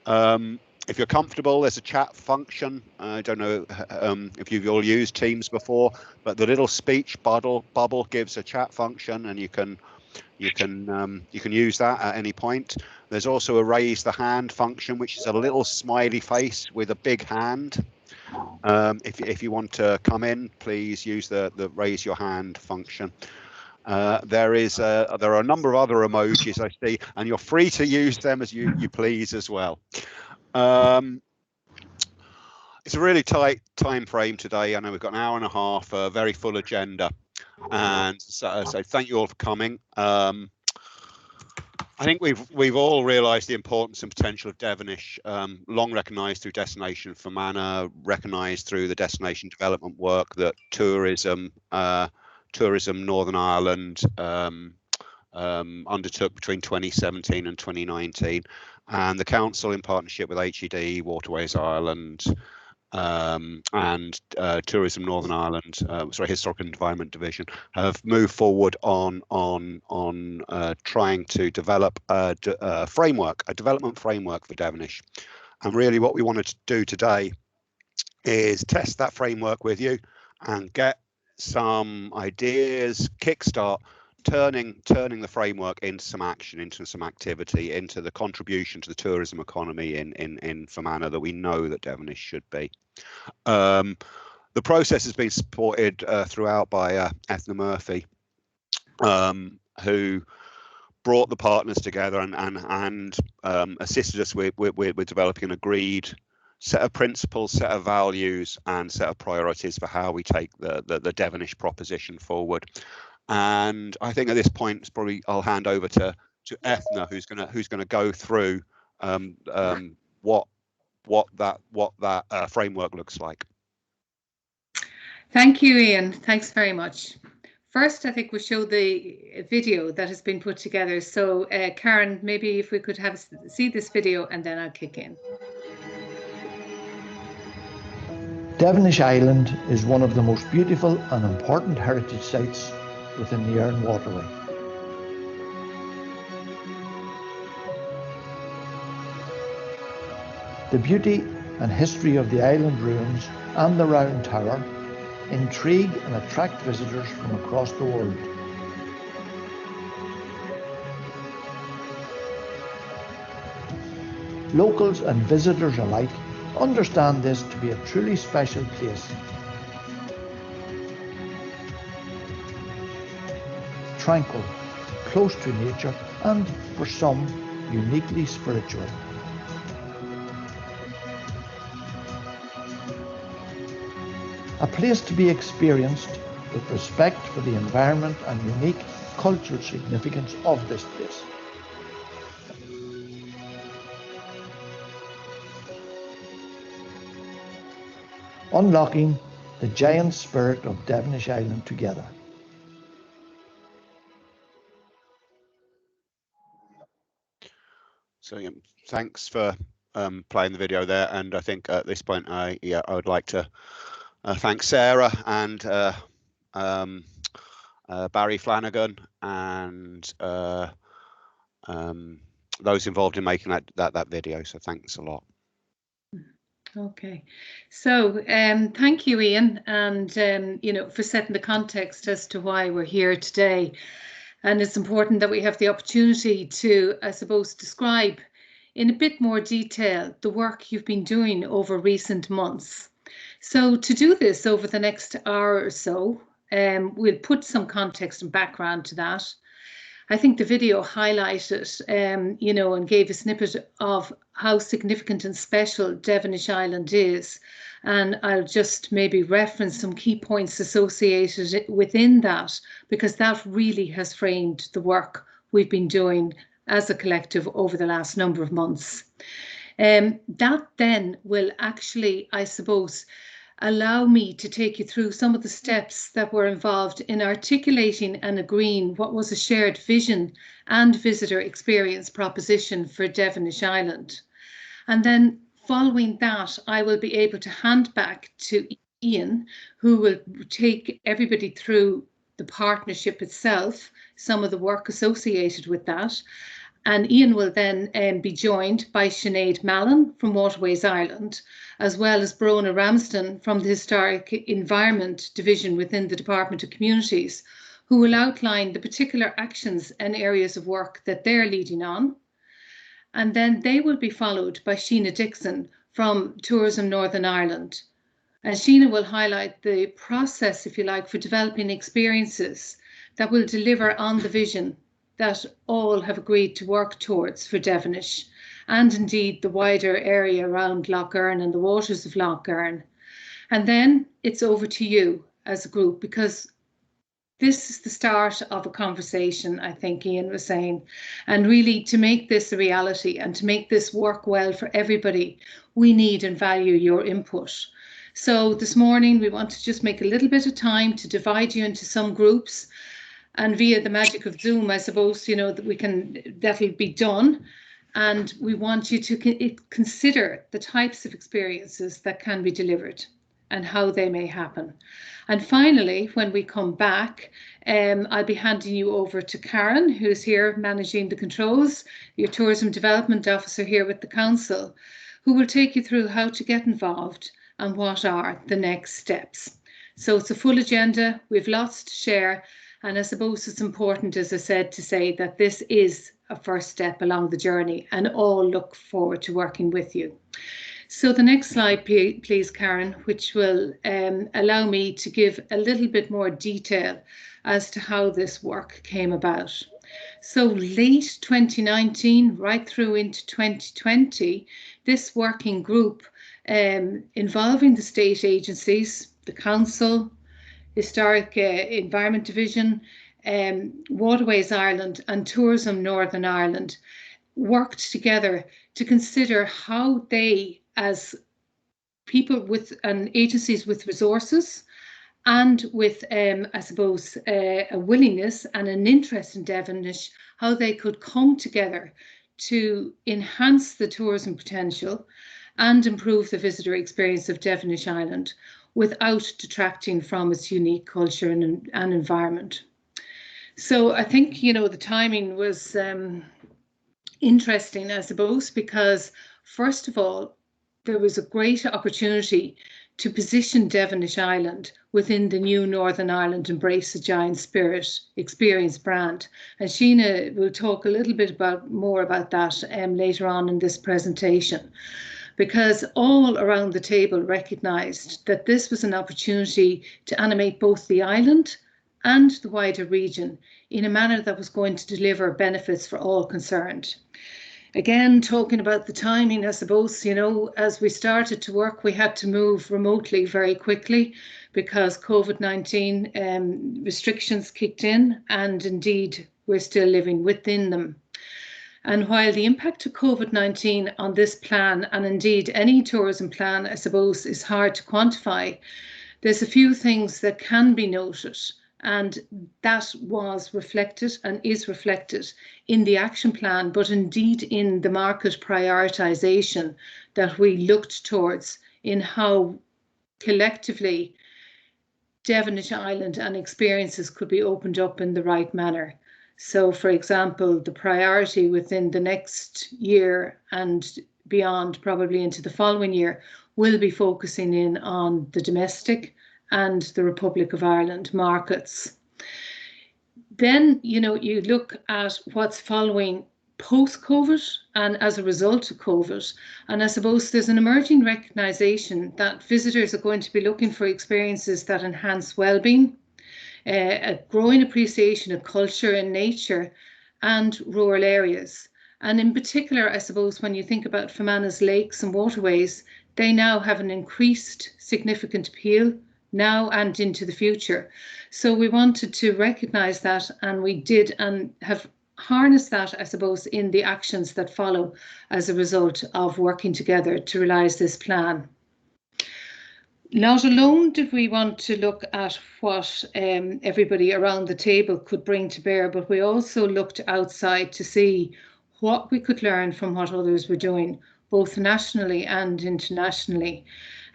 If you're comfortable, there's a chat function. I don't know if you've all used Teams before, but the little speech bubble gives a chat function, and you can use that at any point. There's also a raise the hand function, which is a little smiley face with a big hand. If you want to come in, please use the raise your hand function. There are a number of other emojis I see, and you're free to use them as you please as well. It's a really tight time frame today. I know we've got an hour and a half, a very full agenda, and so thank you all for coming. I think we've all realised the importance and potential of Devenish, long recognised through Destination Fermanagh, recognised through the destination development work that Tourism Northern Ireland undertook between 2017 and 2019, and the council in partnership with HED, Waterways Ireland, and Tourism Northern Ireland, Historic and Environment Division, have moved forward on trying to develop a development framework for Devenish. And really what we wanted to do today is test that framework with you and get some ideas, kickstart turning the framework into some action, into some activity, into the contribution to the tourism economy in Fermanagh that we know that Devenish should be. The process has been supported throughout by Ethna Murphy, who brought the partners together and assisted us with developing an agreed set of principles, set of values, and set of priorities for how we take the Devenish proposition forward. And I think at this point, it's probably I'll hand over to Ethna, who's gonna go through what that framework looks like. Thank you, Ian. Thanks very much. First, I think we'll show the video that has been put together. So, Karen, maybe if we could see this video, and then I'll kick in. Devenish Island is one of the most beautiful and important heritage sites within the Erne Waterway. The beauty and history of the island ruins and the Round Tower intrigue and attract visitors from across the world. Locals and visitors alike understand this to be a truly special place. Tranquil, close to nature, and for some, uniquely spiritual. A place to be experienced with respect for the environment and unique cultural significance of this place. Unlocking the giant spirit of Devenish Island together. So thanks for playing the video there, and I think at this point I would like to thank Sarah and Barry Flanagan and those involved in making that video. So thanks a lot. Okay, so thank you, Ian, and for setting the context as to why we're here today. And it's important that we have the opportunity to, I suppose, describe in a bit more detail the work you've been doing over recent months. So to do this over the next hour or so, we'll put some context and background to that. I think the video highlighted, and gave a snippet of how significant and special Devenish Island is. And I'll just maybe reference some key points associated within that, because that really has framed the work we've been doing as a collective over the last number of months. That then will actually, I suppose, allow me to take you through some of the steps that were involved in articulating and agreeing what was a shared vision and visitor experience proposition for Devenish Island. And then following that, I will be able to hand back to Ian, who will take everybody through the partnership itself, some of the work associated with that. And Ian will then be joined by Sinead Mallon from Waterways Ireland, as well as Brona Ramsden from the Historic Environment Division within the Department of Communities, who will outline the particular actions and areas of work that they're leading on. And then they will be followed by Sheena Dixon from Tourism Northern Ireland. And Sheena will highlight the process, if you like, for developing experiences that will deliver on the vision that all have agreed to work towards for Devenish, and indeed the wider area around Lough Erne and the waters of Lough Erne. And then it's over to you as a group, because this is the start of a conversation, I think Ian was saying. And really, to make this a reality and to make this work well for everybody, we need and value your input. So this morning, we want to just make a little bit of time to divide you into some groups. And via the magic of Zoom, I suppose, you know, that'll be done. And we want you to consider the types of experiences that can be delivered and how they may happen. And finally, when we come back, I'll be handing you over to Karen, who's here managing the controls, your Tourism Development Officer here with the Council, who will take you through how to get involved and what are the next steps. So it's a full agenda, we've lots to share, and I suppose it's important, as I said, to say that this is a first step along the journey and all look forward to working with you. So the next slide, please, Karen, which will allow me to give a little bit more detail as to how this work came about. So late 2019, right through into 2020, this working group involving the state agencies, the Council, Historic Environment Division, Waterways Ireland and Tourism Northern Ireland worked together to consider how they, as people with and agencies with resources and with, I suppose, a willingness and an interest in Devenish, how they could come together to enhance the tourism potential and improve the visitor experience of Devenish Island without detracting from its unique culture and environment. So I think, you know, the timing was interesting, I suppose, because first of all, there was a great opportunity to position Devenish Island within the new Northern Ireland Embrace a Giant Spirit experience brand. And Sheena will talk a little bit more about that later on in this presentation, because all around the table recognised that this was an opportunity to animate both the island and the wider region in a manner that was going to deliver benefits for all concerned. Again, talking about the timing, I suppose, you know, as we started to work, we had to move remotely very quickly because COVID-19 restrictions kicked in, and indeed we're still living within them. And while the impact of COVID-19 on this plan, and indeed any tourism plan, I suppose, is hard to quantify, there's a few things that can be noted, and that was reflected and is reflected in the action plan, but indeed in the market prioritisation that we looked towards in how collectively Devenish Island and experiences could be opened up in the right manner. So, for example, the priority within the next year and beyond, probably into the following year, will be focusing in on the domestic and the Republic of Ireland markets. Then, you know, you look at what's following post-COVID and as a result of COVID. And I suppose there's an emerging recognition that visitors are going to be looking for experiences that enhance well-being, a growing appreciation of culture and nature and rural areas. And in particular, I suppose, when you think about Fermanagh lakes and waterways, they now have an increased significant appeal now and into the future. So we wanted to recognise that, and we did, and have harnessed that, I suppose, in the actions that follow as a result of working together to realise this plan. Not alone did we want to look at what everybody around the table could bring to bear, but we also looked outside to see what we could learn from what others were doing, both nationally and internationally.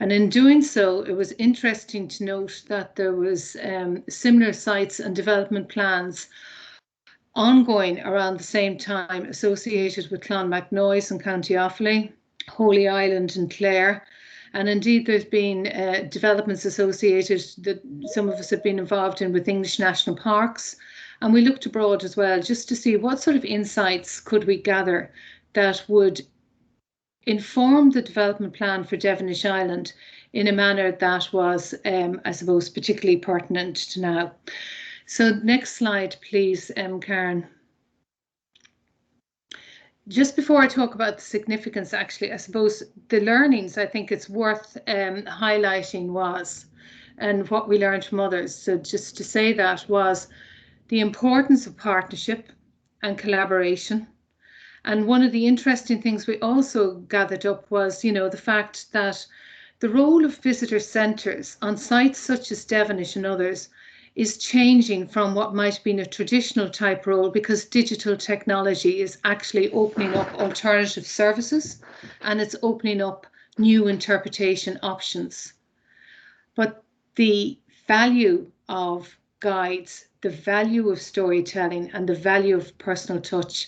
And in doing so, it was interesting to note that there was similar sites and development plans ongoing around the same time associated with Clonmacnoise in County Offaly, Holy Island and Clare. And indeed, there's been developments associated that some of us have been involved in with English national parks. And we looked abroad as well, just to see what sort of insights could we gather that would inform the development plan for Devenish Island in a manner that was, I suppose, particularly pertinent to now. So next slide, please, Karen. Just before I talk about the significance, actually, I suppose the learnings I think it's worth highlighting was, and what we learned from others, so just to say that, was the importance of partnership and collaboration. And one of the interesting things we also gathered up was, you know, the fact that the role of visitor centres on sites such as Devenish and others is changing from what might have been a traditional type role, because digital technology is actually opening up alternative services and it's opening up new interpretation options. But the value of guides, the value of storytelling and the value of personal touch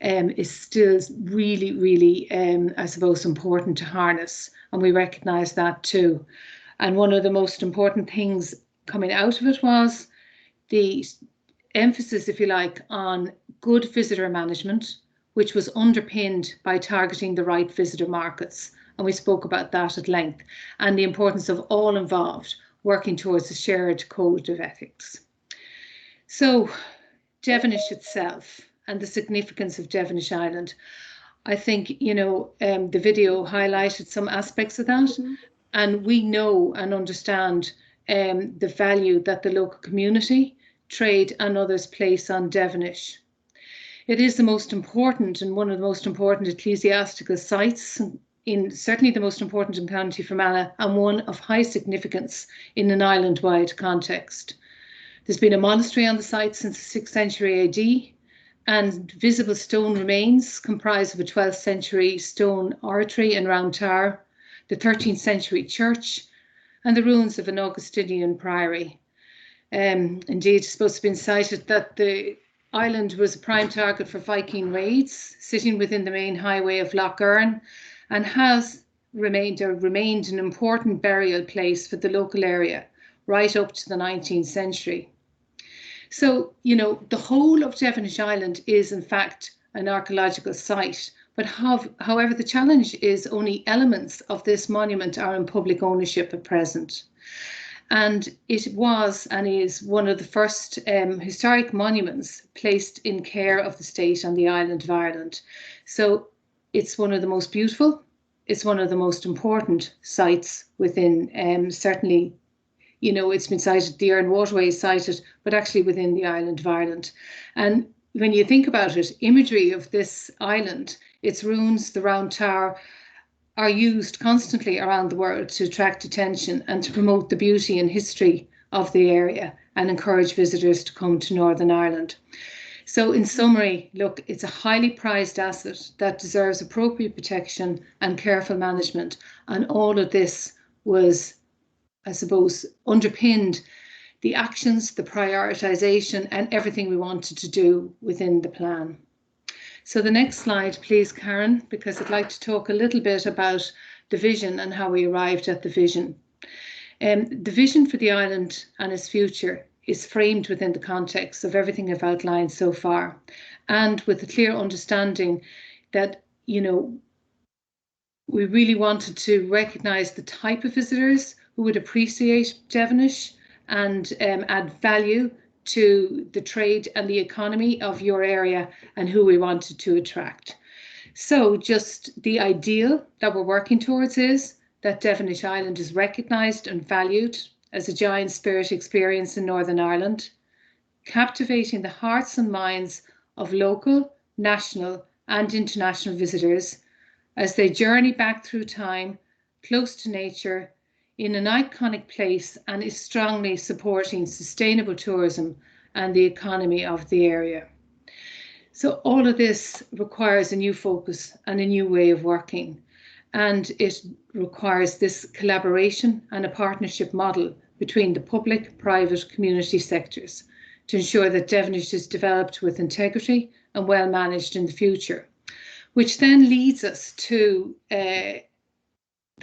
is still really, really, I suppose, important to harness. And we recognise that too. And one of the most important things coming out of it was the emphasis, if you like, on good visitor management, which was underpinned by targeting the right visitor markets. And we spoke about that at length, and the importance of all involved working towards a shared code of ethics. So Devenish itself and the significance of Devenish Island. I think, you know, the video highlighted some aspects of that, and we know and understand the value that the local community, trade and others place on Devenish. It is the most important and one of the most important ecclesiastical sites, certainly the most important in County Fermanagh, and one of high significance in an island-wide context. There's been a monastery on the site since the 6th century AD, and visible stone remains comprised of a 12th century stone oratory and round tower, the 13th century church, and the ruins of an Augustinian priory. Indeed, it's supposed to have been cited that the island was a prime target for Viking raids, sitting within the main highway of Lough Erne, and has remained an important burial place for the local area right up to the 19th century. So, you know, the whole of Devenish Island is in fact an archaeological site, but however, the challenge is only elements of this monument are in public ownership at present. And it was and is one of the first historic monuments placed in care of the state on the island of Ireland. So it's one of the most beautiful, it's one of the most important sites within, certainly, you know, it's been cited, the Erne Waterway is cited, but actually within the island of Ireland. And when you think about it, imagery of this island, its ruins, the round tower, are used constantly around the world to attract attention and to promote the beauty and history of the area and encourage visitors to come to Northern Ireland. So in summary, look, it's a highly prized asset that deserves appropriate protection and careful management. And all of this was, I suppose, underpinned the actions, the prioritisation and everything we wanted to do within the plan. So the next slide, please, Karen, because I'd like to talk a little bit about the vision and how we arrived at the vision. The vision for the island and its future is framed within the context of everything I've outlined so far, and with a clear understanding that, you know, we really wanted to recognise the type of visitors who would appreciate Devenish and add value to the trade and the economy of your area and who we wanted to attract. So just the ideal that we're working towards is that Devenish Island is recognised and valued as a giant spirit experience in Northern Ireland, captivating the hearts and minds of local, national and international visitors as they journey back through time, close to nature, in an iconic place, and is strongly supporting sustainable tourism and the economy of the area. So all of this requires a new focus and a new way of working, and it requires this collaboration and a partnership model between the public, private, community sectors to ensure that Devenish is developed with integrity and well managed in the future, which then leads us to the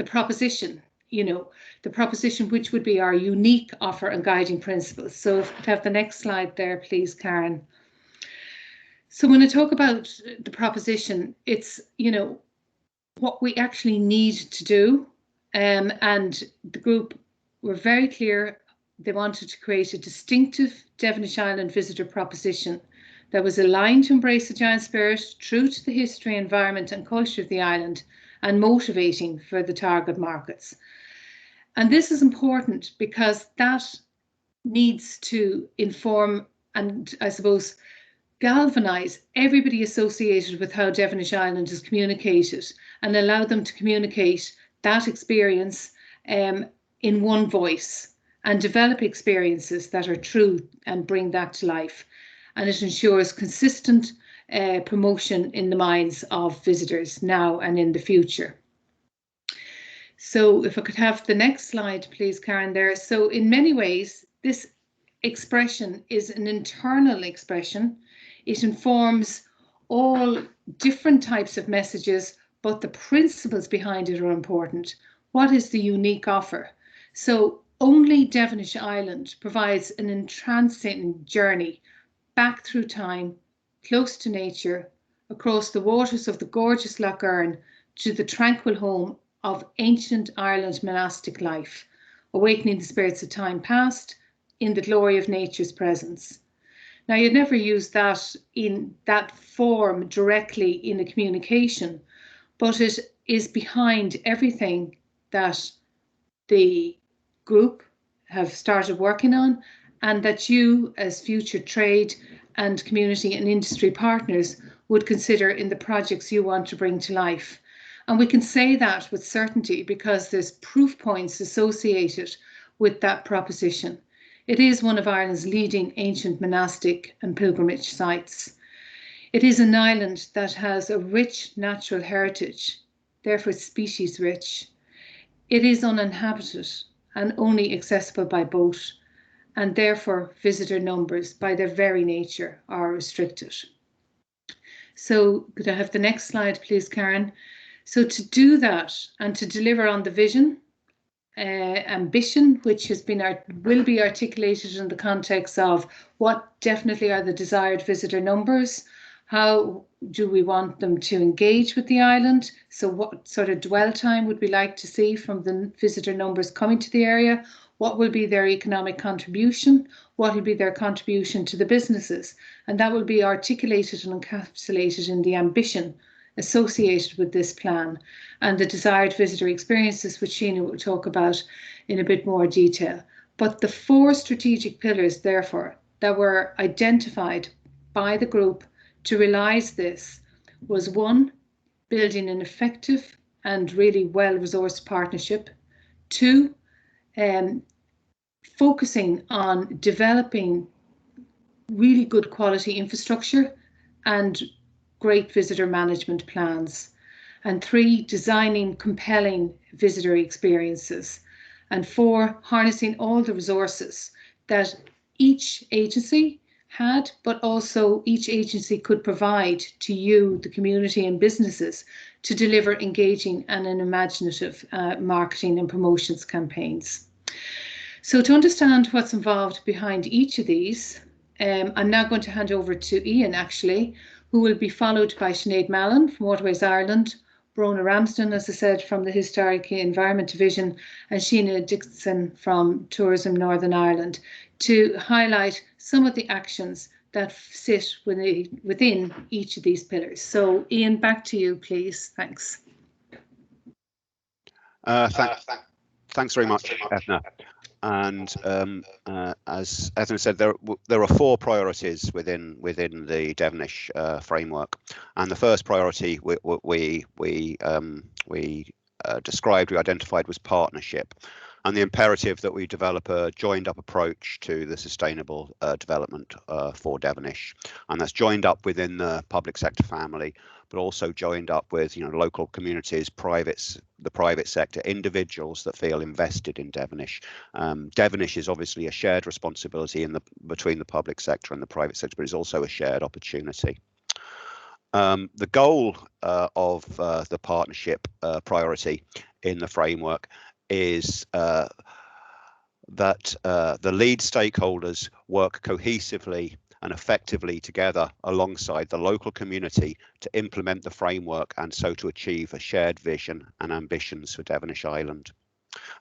proposition, the proposition which would be our unique offer and guiding principles. So if we could have the next slide there, please, Karen. So when I talk about the proposition, it's, what we actually need to do. And the group were very clear. They wanted to create a distinctive Devenish Island visitor proposition that was aligned to embrace the giant spirit, true to the history, environment and culture of the island, and motivating for the target markets. And this is important because that needs to inform and, I suppose, galvanise everybody associated with how Devenish Island is communicated and allow them to communicate that experience in one voice and develop experiences that are true and bring that to life. And it ensures consistent promotion in the minds of visitors now and in the future. So if I could have the next slide, please, Karen, there. So in many ways, this expression is an internal expression. It informs all different types of messages, but the principles behind it are important. What is the unique offer? So only Devenish Island provides an entrancing journey back through time, close to nature, across the waters of the gorgeous Lough Erne to the tranquil home of ancient Ireland monastic life, awakening the spirits of time past in the glory of nature's presence. Now, you'd never use that in that form directly in a communication, but it is behind everything that the group have started working on, and that you as future trade and community and industry partners would consider in the projects you want to bring to life. And we can say that with certainty because there's proof points associated with that proposition. It is one of Ireland's leading ancient monastic and pilgrimage sites. It is an island that has a rich natural heritage, therefore species rich. It is uninhabited and only accessible by boat, and therefore visitor numbers by their very nature are restricted. So could I have the next slide, please, Karen? So to do that and to deliver on the vision, ambition, which will be articulated in the context of what definitely are the desired visitor numbers, how do we want them to engage with the island, so what sort of dwell time would we like to see from the visitor numbers coming to the area, what will be their economic contribution, what will be their contribution to the businesses, and that will be articulated and encapsulated in the ambition associated with this plan and the desired visitor experiences, which Sheena will talk about in a bit more detail. But the 4 strategic pillars, therefore, that were identified by the group to realise this was 1, building an effective and really well-resourced partnership. 2, focusing on developing really good quality infrastructure and great visitor management plans. And 3, designing compelling visitor experiences. And 4, harnessing all the resources that each agency had, but also each agency could provide to you, the community and businesses, to deliver engaging and an imaginative marketing and promotions campaigns. So to understand what's involved behind each of these, I'm now going to hand over to Ian, actually, who will be followed by Sinead Mallon from Waterways Ireland, Brona Ramsden, as I said, from the Historic Environment Division, and Sheena Dixon from Tourism Northern Ireland, to highlight some of the actions that sit within each of these pillars. So Ian, back to you, please. Thanks. Thanks very much, Ethna. And as Ethna said, there are 4 priorities within the Devenish framework, and the first priority we identified was partnership. and the imperative that we develop a joined up approach to the sustainable development for Devenish, and that's joined up within the public sector family, but also joined up with local communities, the private sector, individuals that feel invested in Devenish. Devenish is obviously a shared responsibility between the public sector and the private sector, but it's also a shared opportunity. The goal of the partnership priority in the framework is that the lead stakeholders work cohesively and effectively together alongside the local community to implement the framework, and so to achieve a shared vision and ambitions for Devenish Island.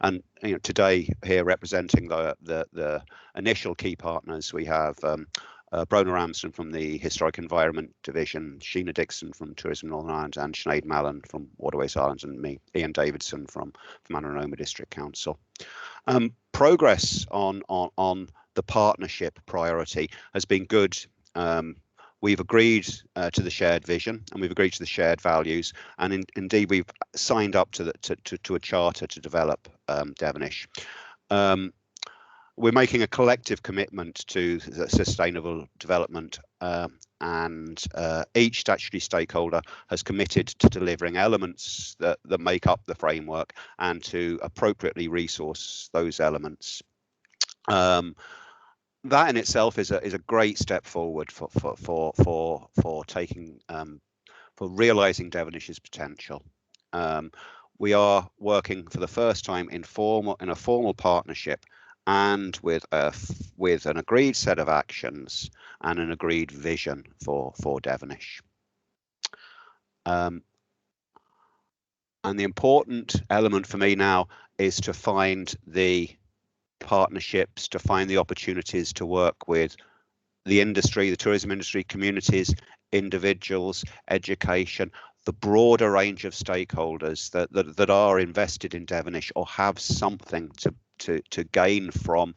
And today here representing the initial key partners, we have Brona Ramsden from the Historic Environment Division, Sheena Dixon from Tourism Northern Ireland, and Sinead Mallon from Waterways Ireland, and me, Ian Davidson from Mananoma District Council. Progress on the partnership priority has been good. We've agreed to the shared vision, and we've agreed to the shared values, and indeed we've signed up to a charter to develop Devenish. We're making a collective commitment to sustainable development, and each statutory stakeholder has committed to delivering elements that make up the framework and to appropriately resource those elements. That in itself is a great step forward for taking for realising Devenish's potential. We are working for the first time in a formal partnership, and with an agreed set of actions and an agreed vision for Devenish. And the important element for me now is to find the partnerships, to find the opportunities to work with the industry, the tourism industry, communities, individuals, education, the broader range of stakeholders that are invested in Devenish or have something to gain from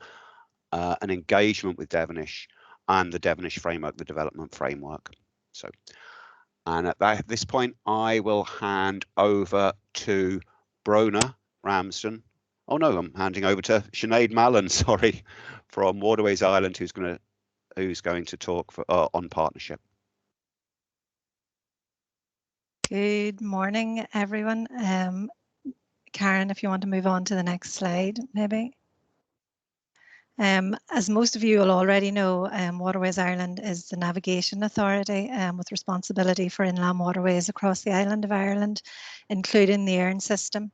an engagement with Devenish and the Devenish framework, the development framework. So, and at this point, I will hand over to Brona Ramsden. Oh no, I'm handing over to Sinead Mallon, sorry, from Waterways Ireland, who's going to talk on partnership. Good morning, everyone. Karen, if you want to move on to the next slide, maybe. As most of you will already know, Waterways Ireland is the navigation authority with responsibility for inland waterways across the island of Ireland, including the Earn system.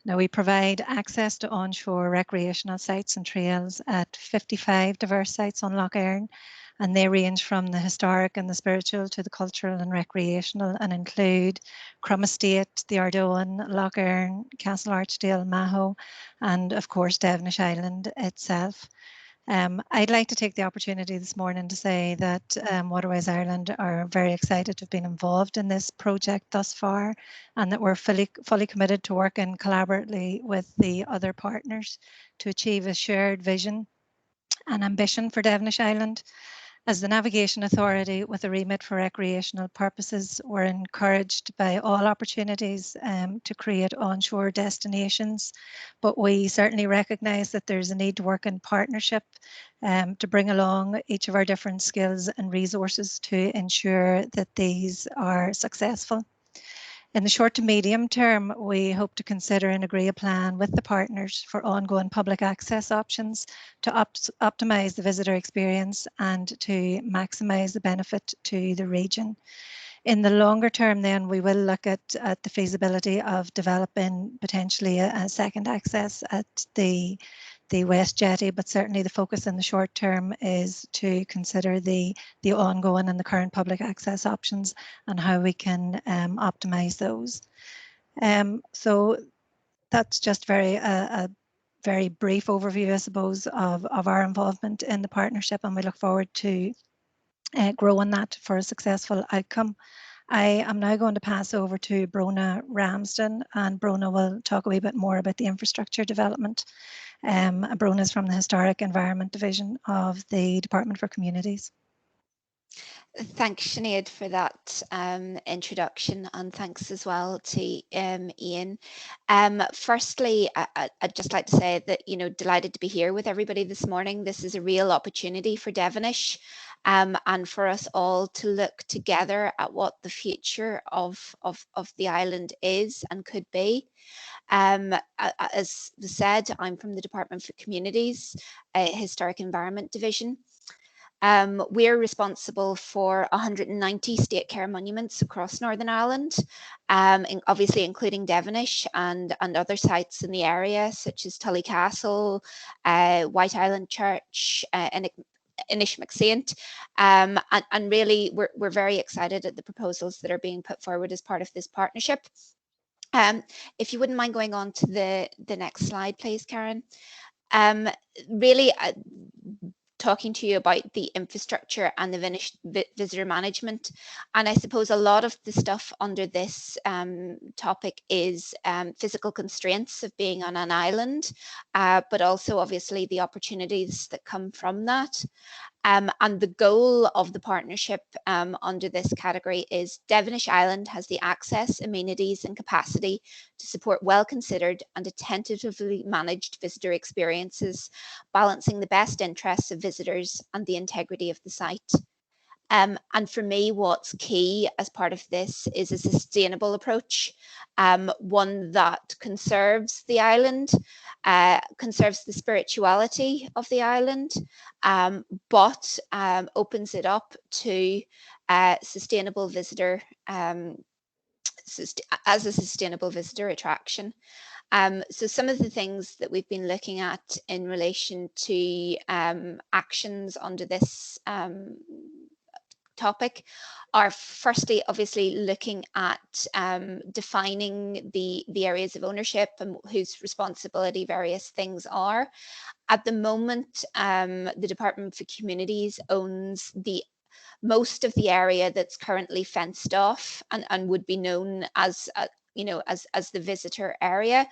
Now, we provide access to onshore recreational sites and trails at 55 diverse sites on Lough Earn, and they range from the historic and the spiritual to the cultural and recreational, and include Crum Estate, the Ardoin, Lough Earn, Castle Archdale, Maho, and of course Devenish Island itself. I'd like to take the opportunity this morning to say that Waterways Ireland are very excited to have been involved in this project thus far, and that we're fully committed to working collaboratively with the other partners to achieve a shared vision and ambition for Devenish Island. As the navigation authority with a remit for recreational purposes, we're encouraged by all opportunities to create onshore destinations, but we certainly recognise that there's a need to work in partnership to bring along each of our different skills and resources to ensure that these are successful. In the short to medium term, we hope to consider and agree a plan with the partners for ongoing public access options to optimise the visitor experience and to maximise the benefit to the region. In the longer term, then, we will look at the feasibility of developing potentially a second access at the West Jetty, but certainly the focus in the short term is to consider the ongoing and the current public access options and how we can optimise those. So that's just a very brief overview, I suppose, of our involvement in the partnership, and we look forward to growing that for a successful outcome. I am now going to pass over to Brona Ramsden, and Brona will talk a wee bit more about the infrastructure development. Brona is from the Historic Environment Division of the Department for Communities. Thanks, Sinead, for that introduction, and thanks as well to Ian. Firstly, I'd just like to say that, delighted to be here with everybody this morning. This is a real opportunity for Devenish and for us all to look together at what the future of the island is and could be. As was said, I'm from the Department for Communities, Historic Environment Division. We're responsible for 190 state care monuments across Northern Ireland, obviously including Devenish and other sites in the area, such as Tully Castle, White Island Church, Inishmacsaint, and really we're very excited at the proposals that are being put forward as part of this partnership. If you wouldn't mind going on to the next slide, please, Karen. Really, talking to you about the infrastructure and the visitor management. And I suppose a lot of the stuff under this topic is physical constraints of being on an island, but also obviously the opportunities that come from that. And the goal of the partnership under this category is Devenish Island has the access, amenities and capacity to support well-considered and attentively managed visitor experiences, balancing the best interests of visitors and the integrity of the site. And for me, what's key as part of this is a sustainable approach, one that conserves the island, conserves the spirituality of the island, but opens it up to sustainable visitor, as a sustainable visitor attraction. So some of the things that we've been looking at in relation to actions under this topic are firstly obviously looking at defining the areas of ownership and whose responsibility various things are. At the moment, the Department for Communities owns most of the area that's currently fenced off and would be known as as the visitor area,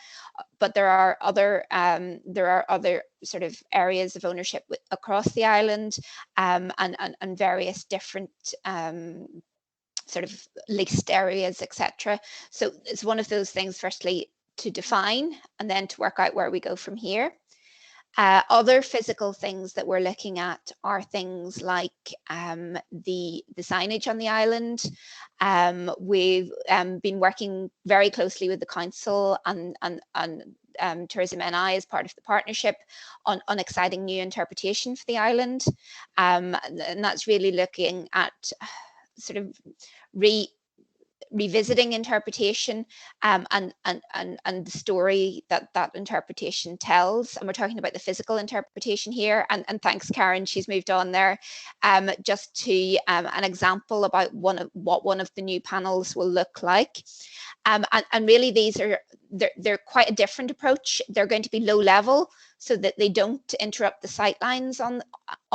but there are other sort of areas of ownership across the island, and various different sort of leased areas, etc. So it's one of those things, firstly, to define and then to work out where we go from here. Other physical things that we're looking at are things like the signage on the island. We've been working very closely with the council and Tourism NI as part of the partnership on exciting new interpretation for the island, and that's really looking at sort of revisiting interpretation and the story that interpretation tells. And we're talking about the physical interpretation here, and thanks Karen, she's moved on there, just to an example about what one of the new panels will look like. And really they're quite a different approach. They're going to be low level so that they don't interrupt the sight lines on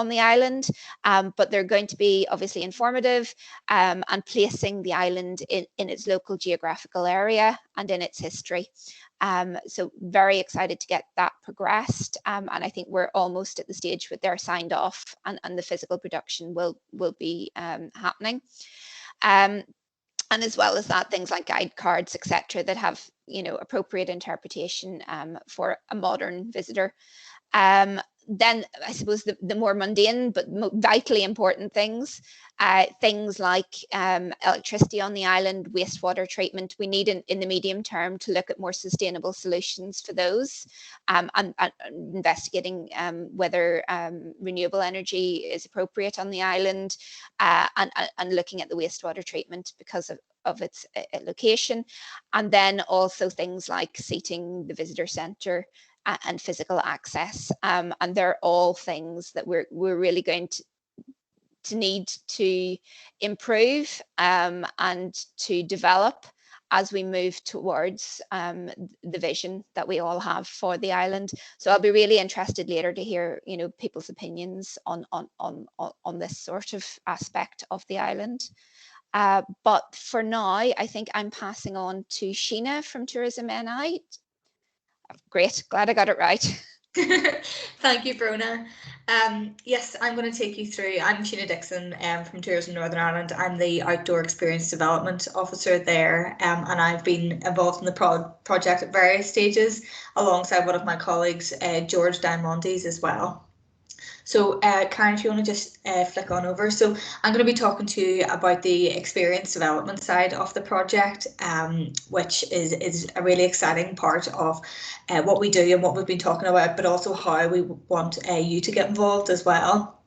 the island, but they're going to be obviously informative and placing the island in its local geographical area and in its history. So very excited to get that progressed, and I think we're almost at the stage where they're signed off and the physical production will be happening. And as well as that, things like guide cards, etc., that have appropriate interpretation for a modern visitor. Then I suppose the more mundane but vitally important things, things like electricity on the island, wastewater treatment. We need in the medium term to look at more sustainable solutions for those, and investigating whether renewable energy is appropriate on the island, and looking at the wastewater treatment because of its location. And then also things like seating, the visitor centre, and physical access, and they're all things that we're really going to need to improve and to develop as we move towards the vision that we all have for the island. So I'll be really interested later to hear people's opinions on this sort of aspect of the island. But for now, I think I'm passing on to Sheena from Tourism NI. Great, glad I got it right. Thank you, Brona. Yes, I'm going to take you through. I'm Dixon from Tourism Northern Ireland. I'm the Outdoor Experience Development Officer there, and I've been involved in the project at various stages alongside one of my colleagues, George Diamondes, as well. So Karen, if you want to just flick on over. So I'm going to be talking to you about the experience development side of the project, which is a really exciting part of what we do and what we've been talking about, but also how we want you to get involved as well.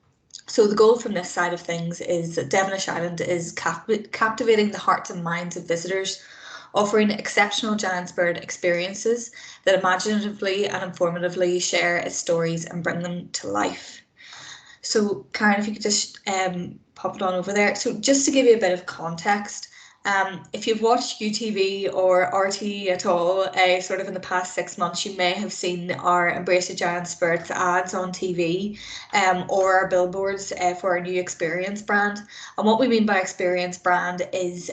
So the goal from this side of things is that Devenish Island is captivating the hearts and minds of visitors, offering exceptional giant's bird experiences that imaginatively and informatively share its stories and bring them to life. So Karen, if you could just pop it on over there. So just to give you a bit of context, if you've watched UTV or RTE at all, sort of in the past 6 months, you may have seen our Embrace a Giant Spirit ads on TV, or our billboards for our new experience brand. And what we mean by experience brand is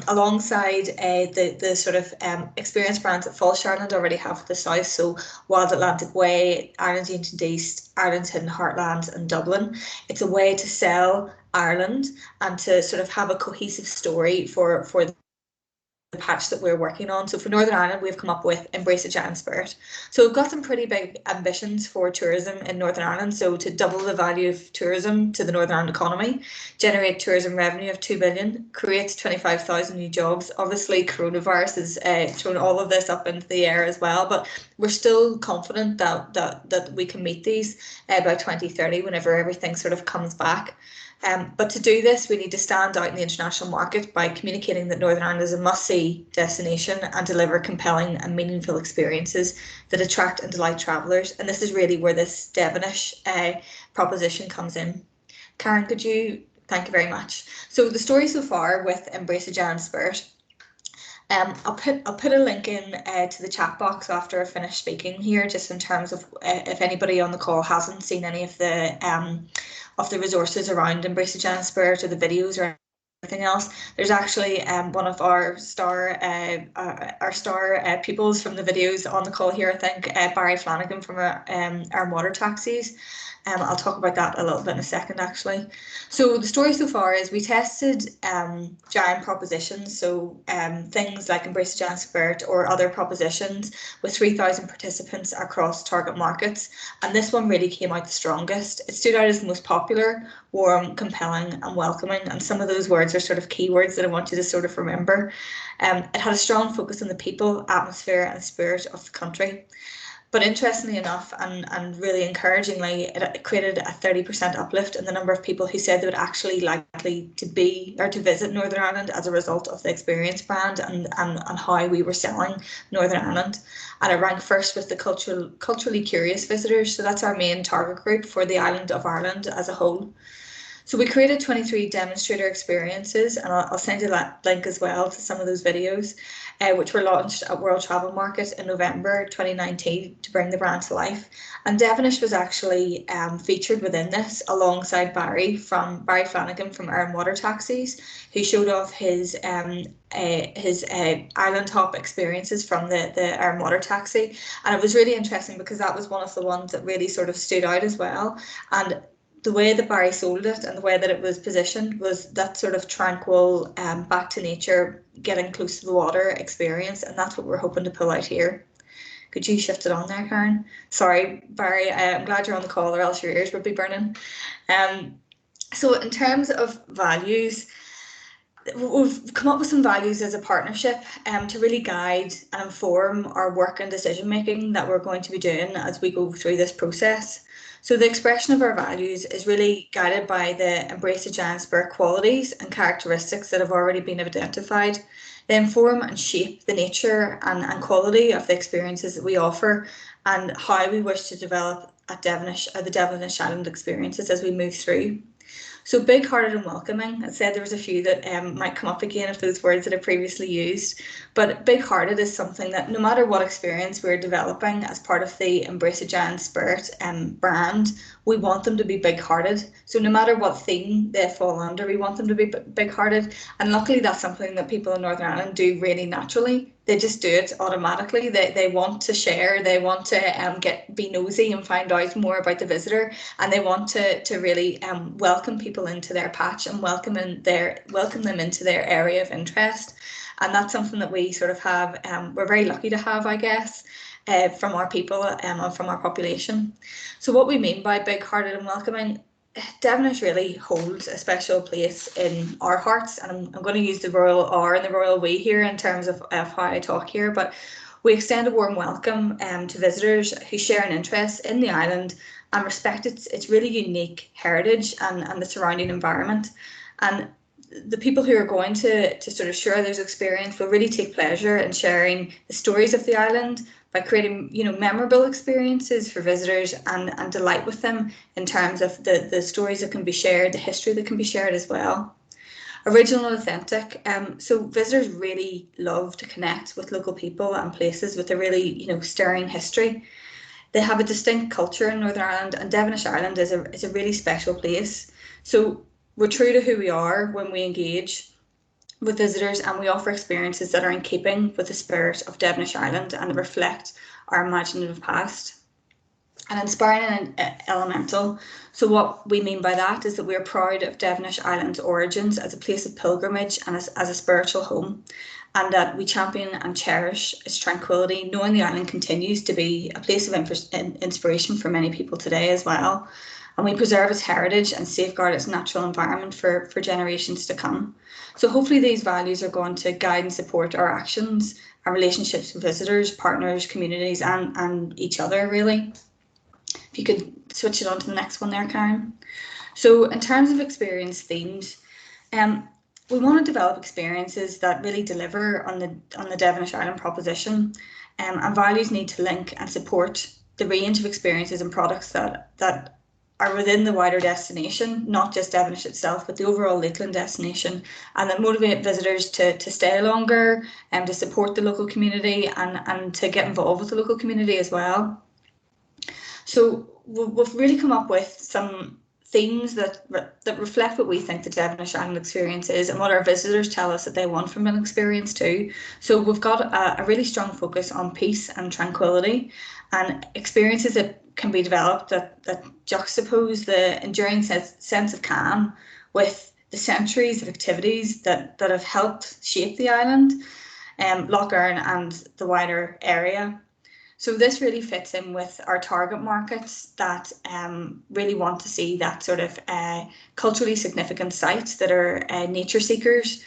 alongside the sort of experience brands that Falls Ireland already have for the south, so Wild Atlantic Way, Ireland's Ancient East, Ireland's Hidden Heartlands and Dublin. It's a way to sell Ireland and to sort of have a cohesive story for the patch that we're working on. So for Northern Ireland, we've come up with Embrace a Giant Spirit. So we've got some pretty big ambitions for tourism in Northern Ireland. So to double the value of tourism to the Northern Ireland economy, generate tourism revenue of 2 billion, create 25,000 new jobs. Obviously, coronavirus has thrown all of this up into the air as well, but we're still confident that we can meet these by 2030 whenever everything sort of comes back. But to do this, we need to stand out in the international market by communicating that Northern Ireland is a must-see destination and deliver compelling and meaningful experiences that attract and delight travellers. And this is really where this Devenish proposition comes in. Karen, could you? Thank you very much. So the story so far with Embrace a Giant Spirit. I'll put a link in to the chat box after I finish speaking here, just in terms of if anybody on the call hasn't seen any of the resources around Embrace a Giant Spirit or the videos or anything else. There's actually one of our star pupils from the videos on the call here, I think, Barry Flanagan from our water taxis. I'll talk about that a little bit in a second, actually. So the story so far is we tested giant propositions, so things like Embrace a Giant Spirit or other propositions with 3,000 participants across target markets, and this one really came out the strongest. It stood out as the most popular, warm, compelling and welcoming, and some of those words are sort of keywords that I want you to sort of remember. It had a strong focus on the people, atmosphere and spirit of the country. But interestingly enough, and really encouragingly, it created a 30% uplift in the number of people who said they would actually likely to be or to visit Northern Ireland as a result of the experience brand and how we were selling Northern Ireland. And it ranked first with the culturally curious visitors. So that's our main target group for the island of Ireland as a whole. So we created 23 demonstrator experiences, and I'll send you that link as well to some of those videos, which were launched at World Travel Market in November 2019 to bring the brand to life. And Devenish was actually featured within this alongside Barry Flanagan from Air and Water Taxis, who showed off his island hop experiences from the Air and Water Taxi. And it was really interesting because that was one of the ones that really sort of stood out as well. And the way that Barry sold it and the way that it was positioned was that sort of tranquil, back to nature, getting close to the water experience, and that's what we're hoping to pull out here. Could you shift it on there, Karen? Sorry, Barry, I'm glad you're on the call or else your ears would be burning. So in terms of values, we've come up with some values as a partnership to really guide and inform our work and decision making that we're going to be doing as we go through this process. So the expression of our values is really guided by the Embrace a Giant Spirit qualities and characteristics that have already been identified. They inform and shape the nature and quality of the experiences that we offer and how we wish to develop at Devenish, the Devenish Island experiences as we move through. So big-hearted and welcoming. I said there was a few that might come up again if those words that I previously used, but big-hearted is something that no matter what experience we're developing as part of the Embrace a Giant Spirit brand, we want them to be big-hearted. So no matter what theme they fall under, we want them to be big-hearted. And luckily that's something that people in Northern Ireland do really naturally. They just do it automatically. They want to share, they want to be nosy and find out more about the visitor, and they want to really welcome people into their patch and welcome them into their area of interest. And that's something that we sort of have, we're very lucky to have, I guess, from our people and from our population. So what we mean by big-hearted and welcoming, Devenish really holds a special place in our hearts, and I'm going to use the royal R and the royal we here in terms of how I talk here, but we extend a warm welcome to visitors who share an interest in the island and respect its really unique heritage and the surrounding environment. And the people who are going to sort of share those experience will really take pleasure in sharing the stories of the island by creating, memorable experiences for visitors and delight with them in terms of the stories that can be shared, the history that can be shared as well. Original and authentic. So visitors really love to connect with local people and places with a really, stirring history. They have a distinct culture in Northern Ireland, and Devenish Island is a really special place. So we're true to who we are when we engage with visitors, and we offer experiences that are in keeping with the spirit of Devenish Island and reflect our imaginative past. And inspiring and elemental. So what we mean by that is that we're proud of Devenish Island's origins as a place of pilgrimage and as a spiritual home, and that we champion and cherish its tranquility, knowing the island continues to be a place of inspiration for many people today as well. And we preserve its heritage and safeguard its natural environment for generations to come. So hopefully these values are going to guide and support our actions, our relationships with visitors, partners, communities, and each other, really. If you could switch it on to the next one there, Karen. So in terms of experience themes, we want to develop experiences that really deliver on the Devenish Island proposition, and values need to link and support the range of experiences and products that are within the wider destination, not just Devenish itself, but the overall Lakeland destination, and that motivate visitors to stay longer and to support the local community and to get involved with the local community as well. So we've really come up with some themes that reflect what we think the Devenish Island experience is and what our visitors tell us that they want from an experience too. So we've got a really strong focus on peace and tranquility, and experiences that can be developed that juxtapose the enduring sense of calm with the centuries of activities that have helped shape the island, Lough Erne and the wider area. So this really fits in with our target markets that really want to see that sort of culturally significant sites that are nature seekers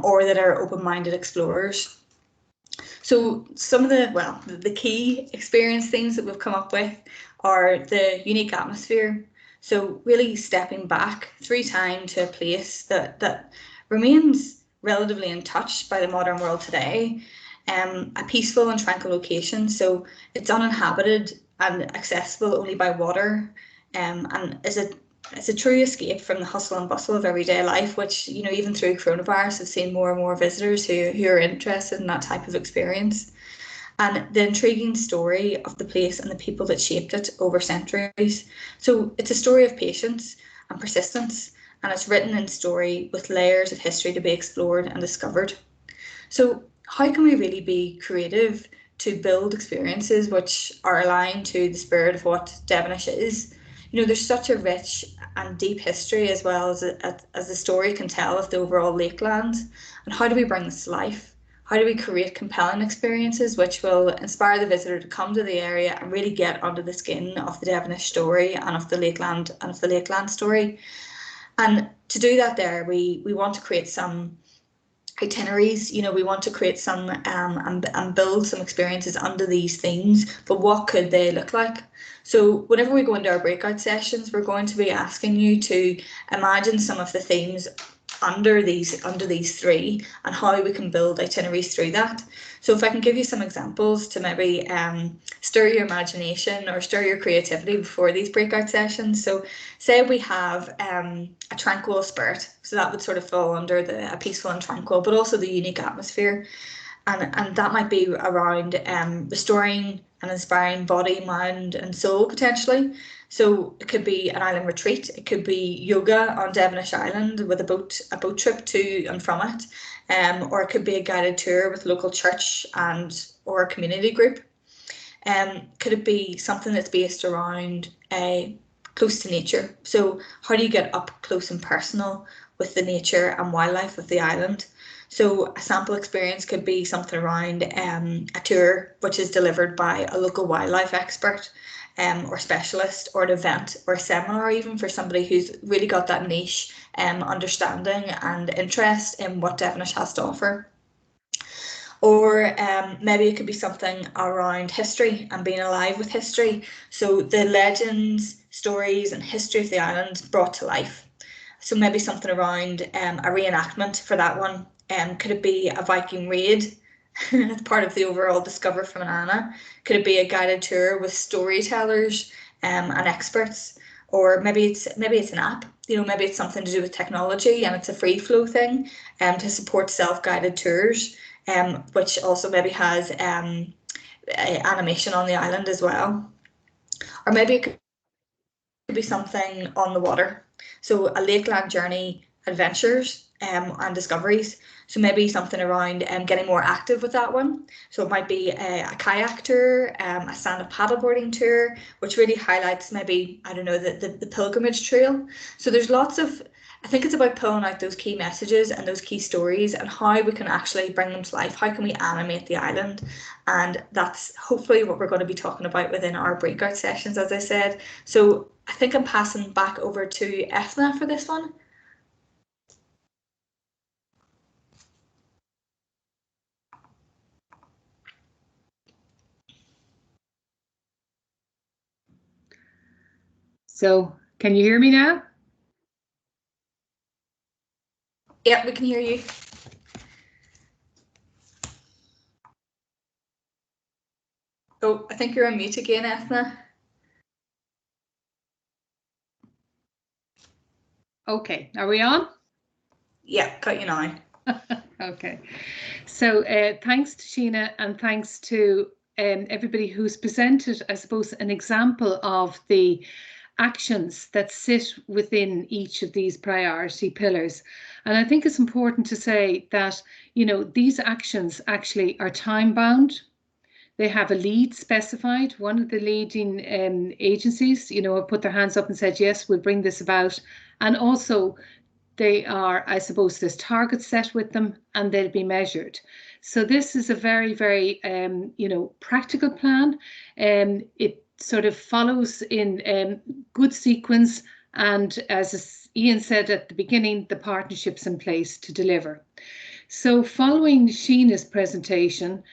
or that are open-minded explorers. So some of the key experience themes that we've come up with are the unique atmosphere. So really stepping back through time to a place that remains relatively untouched by the modern world today. A peaceful and tranquil location, so it's uninhabited and accessible only by water, and is a true escape from the hustle and bustle of everyday life, which, even through coronavirus, have seen more and more visitors who are interested in that type of experience. And the intriguing story of the place and the people that shaped it over centuries. So it's a story of patience and persistence, and it's written in story with layers of history to be explored and discovered. So how can we really be creative to build experiences which are aligned to the spirit of what Devenish is? There's such a rich and deep history as well as the story can tell of the overall lakeland. And how do we bring this to life? How do we create compelling experiences which will inspire the visitor to come to the area and really get under the skin of the Devenish story and of the lakeland story? And to do that there, we want to create some itineraries, we want to create some and build some experiences under these themes, but what could they look like? So whenever we go into our breakout sessions, we're going to be asking you to imagine some of the themes under these three, and how we can build itineraries through that. So if I can give you some examples to maybe stir your imagination or stir your creativity before these breakout sessions. So say we have a tranquil spirit, so that would sort of fall under a peaceful and tranquil, but also the unique atmosphere. And that might be around restoring and inspiring body, mind and soul potentially. So it could be an island retreat, it could be yoga on Devenish Island with a boat trip to and from it, or it could be a guided tour with a local church or a community group. Could it be something that's based around close to nature? So how do you get up close and personal with the nature and wildlife of the island? So a sample experience could be something around a tour which is delivered by a local wildlife expert or specialist, or an event or a seminar even for somebody who's really got that niche understanding and interest in what Devenish has to offer. Or maybe it could be something around history and being alive with history. So the legends, stories and history of the island brought to life. So maybe something around a reenactment for that one. Could it be a Viking raid as part of the overall Discover from Anna? Could it be a guided tour with storytellers and experts? Or maybe it's an app, maybe it's something to do with technology and it's a free flow thing to support self-guided tours, which also maybe has animation on the island as well. Or maybe it could be something on the water. So a lakeland journey adventures and discoveries. So maybe something around getting more active with that one. So it might be a kayak tour, a stand-up paddleboarding tour, which really highlights maybe, I don't know, the pilgrimage trail. So there's lots of, I think it's about pulling out those key messages and those key stories and how we can actually bring them to life. How can we animate the island? And that's hopefully what we're going to be talking about within our breakout sessions, as I said. So I think I'm passing back over to Ethna for this one. So can you hear me now? Yeah, we can hear you. Oh, I think you're on mute again, Ethna. Okay, are we on? Yeah, got you now. Okay, so thanks to Sheena and thanks to everybody who's presented, I suppose, an example of the actions that sit within each of these priority pillars. And I think it's important to say that, these actions actually are time bound. They have a lead specified. One of the leading agencies, have put their hands up and said, yes, we'll bring this about. And also they are, I suppose, there's targets set with them and they'll be measured. So this is a very, very, practical plan. It sort of follows in good sequence. And as Ian said at the beginning, the partnerships in place to deliver. So following Sheena's presentation,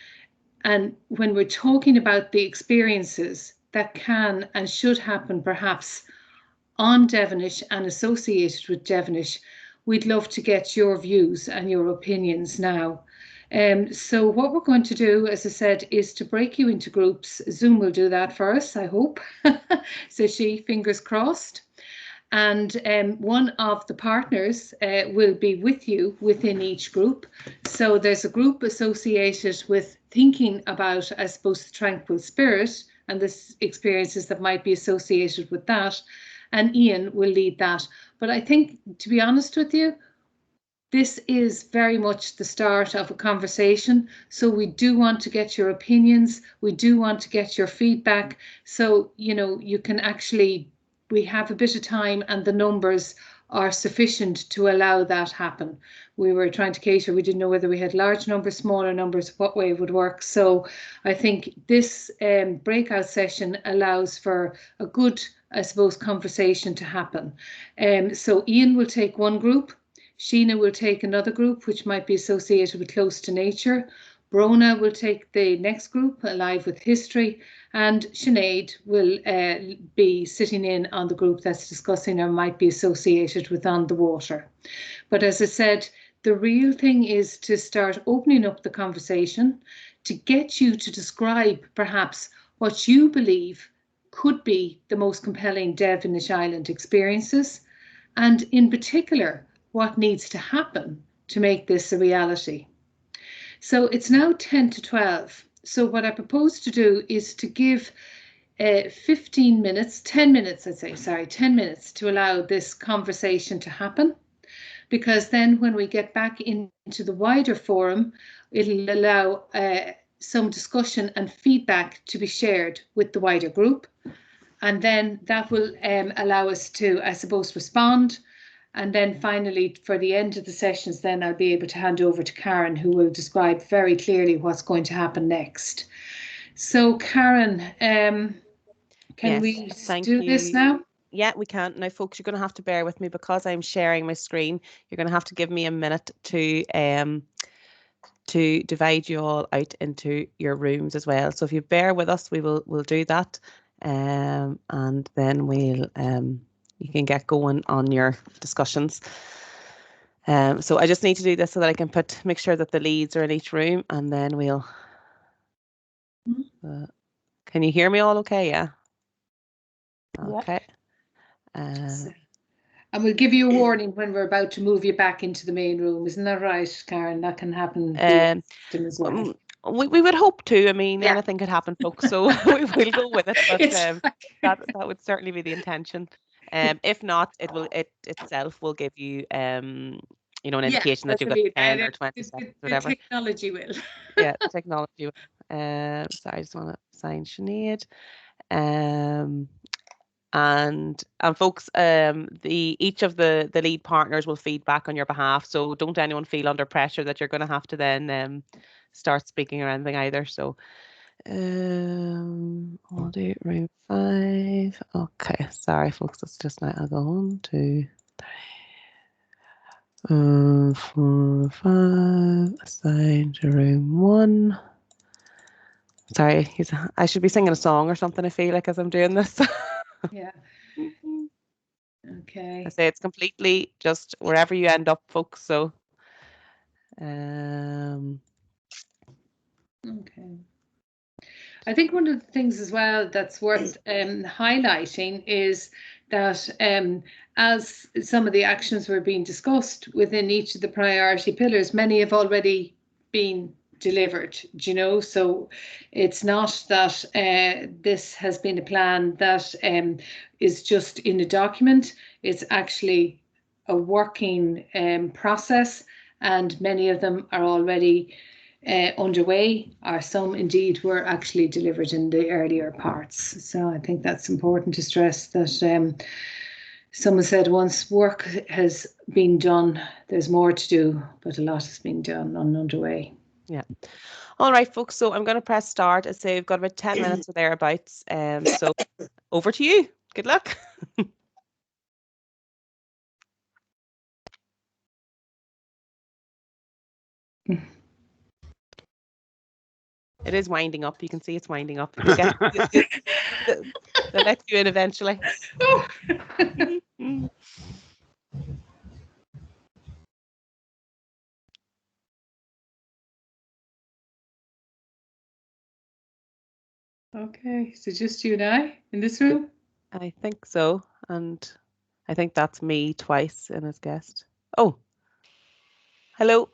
and when we're talking about the experiences that can and should happen perhaps on Devenish and associated with Devenish, we'd love to get your views and your opinions now. So what we're going to do, as I said, is to break you into groups. Zoom will do that for us, I hope. So fingers crossed. And one of the partners will be with you within each group. So there's a group associated with thinking about, I suppose, the tranquil spirit and the experiences that might be associated with that. And Ian will lead that. But I think, to be honest with you, this is very much the start of a conversation. So we do want to get your opinions. We do want to get your feedback. So, you can actually, we have a bit of time and the numbers are sufficient to allow that happen. We were trying to cater, we didn't know whether we had large numbers, smaller numbers, what way it would work. So I think this breakout session allows for a good, I suppose, conversation to happen. So Ian will take one group, Sheena will take another group, which might be associated with close to nature. Brona will take the next group, Alive with History, and Sinead will be sitting in on the group that's discussing or might be associated with On the Water. But as I said, the real thing is to start opening up the conversation, to get you to describe perhaps what you believe could be the most compelling Devenish Island experiences, and in particular, what needs to happen to make this a reality. So it's now 10 to 12. So what I propose to do is to give 10 minutes to allow this conversation to happen. Because then when we get back into the wider forum, it'll allow some discussion and feedback to be shared with the wider group. And then that will allow us to, I suppose, respond. And then finally, for the end of the sessions, then I'll be able to hand over to Karen, who will describe very clearly what's going to happen next. So, Karen, can we do this now? Yeah, we can. Now, folks, you're going to have to bear with me because I'm sharing my screen. You're going to have to give me a minute to divide you all out into your rooms as well. So if you bear with us, we'll do that, and then you can get going on your discussions. So I just need to do this so that I can make sure that the leads are in each room, and then we'll. Can you hear me all okay? Yeah. Okay. And we'll give you a warning when we're about to move you back into the main room. Isn't that right, Karen? That can happen as well. We would hope to. I mean, anything could happen, folks. So we'll go with it. But that would certainly be the intention. If not, it itself will give you an indication that you've got 10 or 20 seconds, whatever. The technology will. Yeah, the technology will. So I just want to sign Sinead. And folks, each of the lead partners will feed back on your behalf. So don't anyone feel under pressure that you're going to have to then start speaking or anything either. So I'll do room 5. Okay, sorry folks, that's just now. I'll go on to 4, 5. Assign to room 1. Sorry, I should be singing a song or something. I feel like as I'm doing this. Yeah. Okay. I say it's completely just wherever you end up, folks. So, okay. I think one of the things as well that's worth highlighting is that as some of the actions were being discussed within each of the priority pillars, many have already been delivered, so it's not that this has been a plan that is just in a document. It's actually a working process, and many of them are already underway, or some indeed were actually delivered in the earlier parts. So I think that's important to stress that someone said once work has been done, there's more to do, but a lot has been done and underway. Yeah. All right, folks. So I'm going to press start. I say we've got about 10 minutes or thereabouts. So over to you. Good luck. It is winding up. You can see it's winding up. They'll let you in eventually. Okay, so just you and I in this room? I think so. And I think that's me twice in as guest. Oh, hello.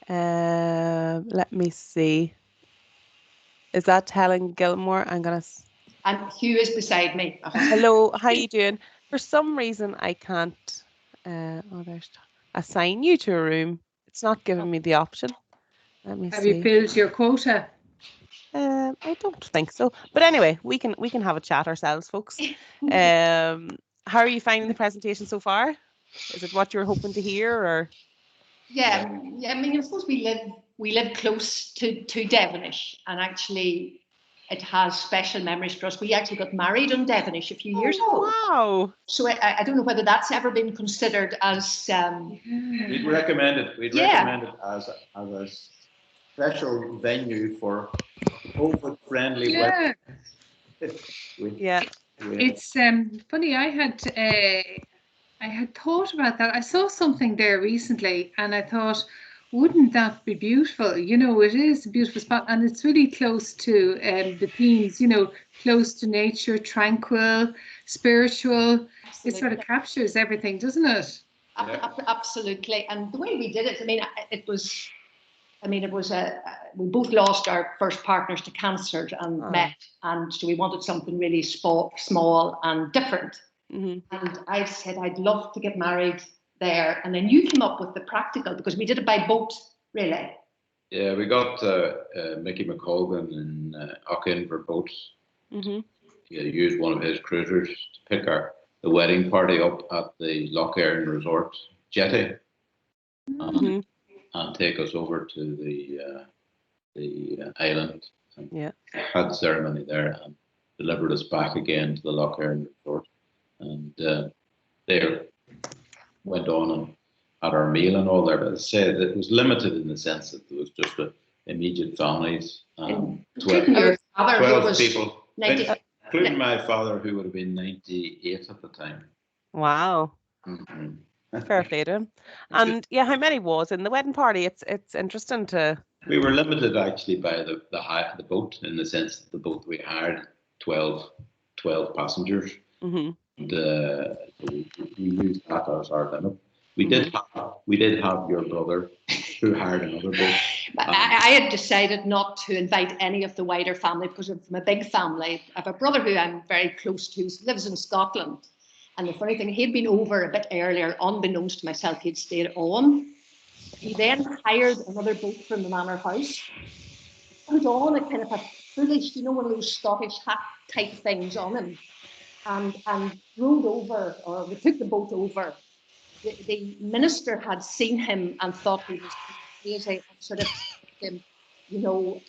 Let me see. Is that Helen Gilmore? I'm going to... And Hugh is beside me. Hello, how are you doing? For some reason, I can't assign you to a room. It's not giving me the option. Let me see. Have you filled your quota? I don't think so. But anyway, we can have a chat ourselves, folks. How are you finding the presentation so far? Is it what you're hoping to hear, or? Yeah, I mean, I suppose we live close to Devenish, and actually it has special memories for us. We actually got married on Devenish a few years ago. Wow. So I don't know whether that's ever been considered as... We'd recommend it. We'd recommend it as special venue for COVID-friendly Yeah. Yeah. It's funny. I had thought about that. I saw something there recently, and I thought, wouldn't that be beautiful? You know, it is a beautiful spot, and it's really close to the themes. You know, close to nature, tranquil, spiritual. It sort of captures everything, doesn't it? Absolutely. And the way we did it, it was we both lost our first partners to cancer and met, and so we wanted something really small and different. And I said, I'd love to get married there. And then you came up with the practical, because we did it by boat, really. Yeah, we got Mickey McColgan and Ockin for boats. He used one of his cruisers to pick the wedding party up at the Loch Erin Resort jetty. And take us over to the island. And had ceremony there and delivered us back again to the Loch Erin Resort. And they went on and had our meal and all there. But as I said, it was limited in the sense that there was just immediate families. 12 people, including my father, who would have been 98 at the time. Wow. Fair play to him. And yeah, how many was in the wedding party? It's interesting to. We were limited actually by the boat, in the sense that the boat we hired 12 passengers. And we used that as our limit. We did have your brother who hired another boat. I had decided not to invite any of the wider family because of my big family. I have a brother who I'm very close to, who lives in Scotland. And the funny thing, he'd been over a bit earlier, unbeknownst to myself, he'd stayed on. He then hired another boat from the manor house, put on a kind of a foolish, one of those Scottish hat type things on him, and rowed over, or we took the boat over. The minister had seen him and thought he was crazy, and sort of him,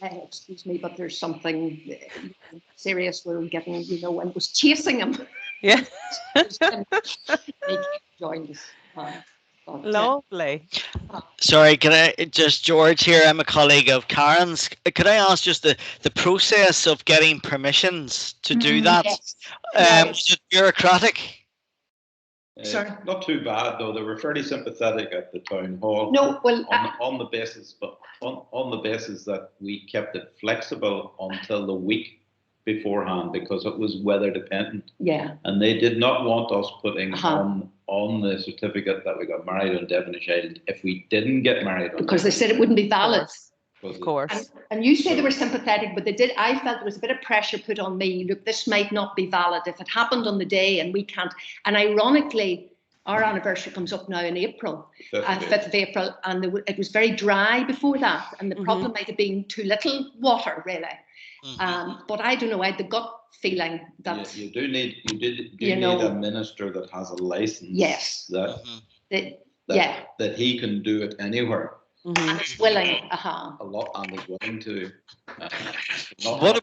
excuse me, but there's something serious we're getting, and was chasing him. Yeah. Joined us. Lovely. Sorry, can I just, George here, I'm a colleague of Karen's. Could I ask just the process of getting permissions to do that? Yes. Is it bureaucratic? Sorry. Not too bad though. They were fairly sympathetic at the town hall. No, well, on the basis, but on the basis that we kept it flexible until the week beforehand, because it was weather dependent. Yeah. And they did not want us putting on the certificate that we got married on Devenish Island if we didn't get married on because they said it wouldn't be valid. Of course. And you say they were sympathetic, but I felt there was a bit of pressure put on me. Look, this might not be valid if it happened on the day and we can't. And ironically, our anniversary comes up now in April, 5th of April, and it was very dry before that. And the problem might have been too little water, really. But I don't know, I had the gut feeling that you do need a minister that has a license. Yes. That he can do it anywhere. And is willing. A lot, and is willing to. What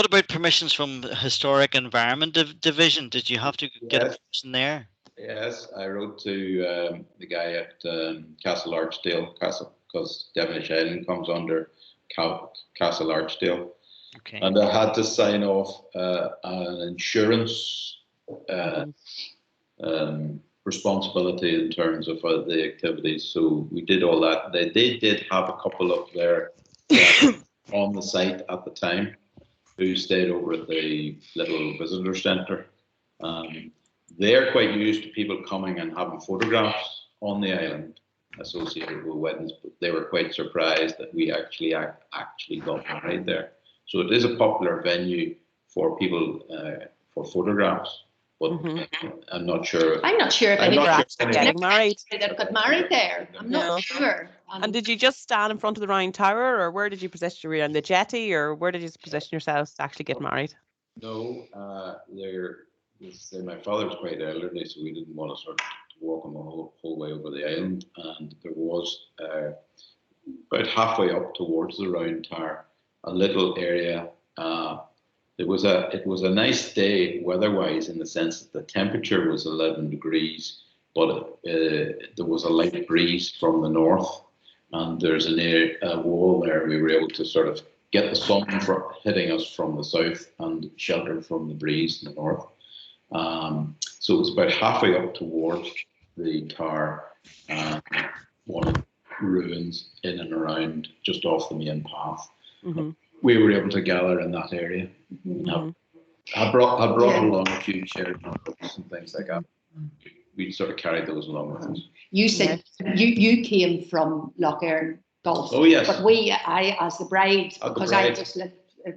about permissions from the Historic Environment Division? Did you have to get a person there? Yes, I wrote to the guy at Castle Archdale, because Devenish Island comes under Castle Archdale. Okay. And I had to sign off an insurance responsibility in terms of the activities. So we did all that. They did have a couple of their on the site at the time who stayed over at the little visitor centre. They're quite used to people coming and having photographs on the island associated with weddings, but they were quite surprised that we actually got married there. So it is a popular venue for people for photographs, but I'm not sure. I'm not sure if anyone actually getting married. That got married there. I'm not sure. And did you just stand in front of the Round Tower, or where did you position? Were you on the jetty, or where did you position yourselves to actually get married? No, my father was quite elderly, so we didn't want to sort of walk him the whole way over the island. And there was about halfway up towards the Round Tower, a little area. It was a nice day weather-wise, in the sense that the temperature was 11 degrees, but there was a light breeze from the north, and there's a wall there. We were able to sort of get the sun hitting us from the south and shelter from the breeze in the north. So it was about halfway up towards the tower, one of the ruins in and around just off the main path. We were able to gather in that area. I brought along a few shared notebooks and things like that. We sort of carried those along with us. You said you came from Lough Erne Golf. Oh yes. But I as the bride, because I just lived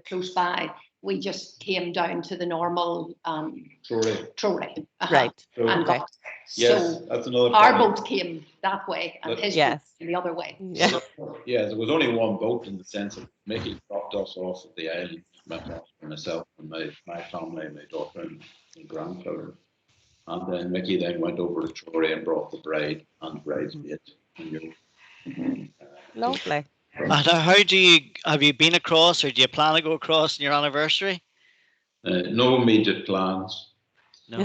close by, we just came down to the normal Trolley. Right. And got, yes, so that's another our problem. boat came that way and his boat came the other way. Yeah. Yeah, there was only one boat in the sense of Mickey dropped us off at the island, myself and my family, my daughter and grandchildren. And then Mickey then went over to Troy and brought the bride and bridesmaid. Lovely. And have you been across, or do you plan to go across on your anniversary? No immediate plans. No.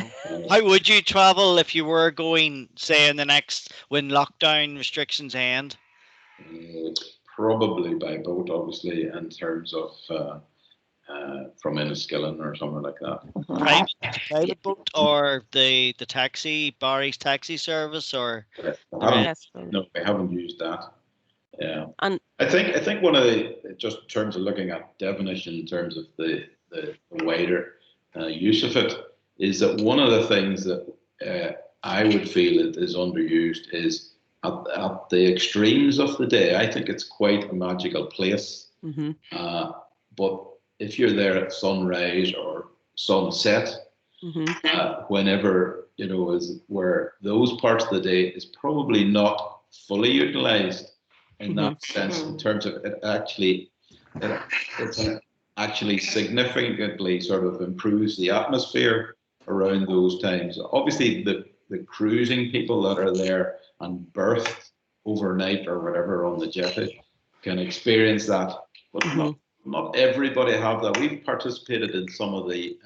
How would you travel if you were going, say, when lockdown restrictions end? Probably by boat, obviously, in terms of from Enniskillen or somewhere like that. Private boat, or the taxi, Barry's taxi service, or? No, I haven't used that. Yeah, and I think one of just in terms of looking at Devenish in terms of the wider use of it, is that one of the things that I would feel it is underused is at the extremes of the day. I think it's quite a magical place. But if you're there at sunrise or sunset, whenever, is where those parts of the day is probably not fully utilized in that sense, in terms of it actually significantly sort of improves the atmosphere around those times. Obviously, the cruising people that are there and berthed overnight or whatever on the jetty can experience that, but not everybody have that. We've participated in some of the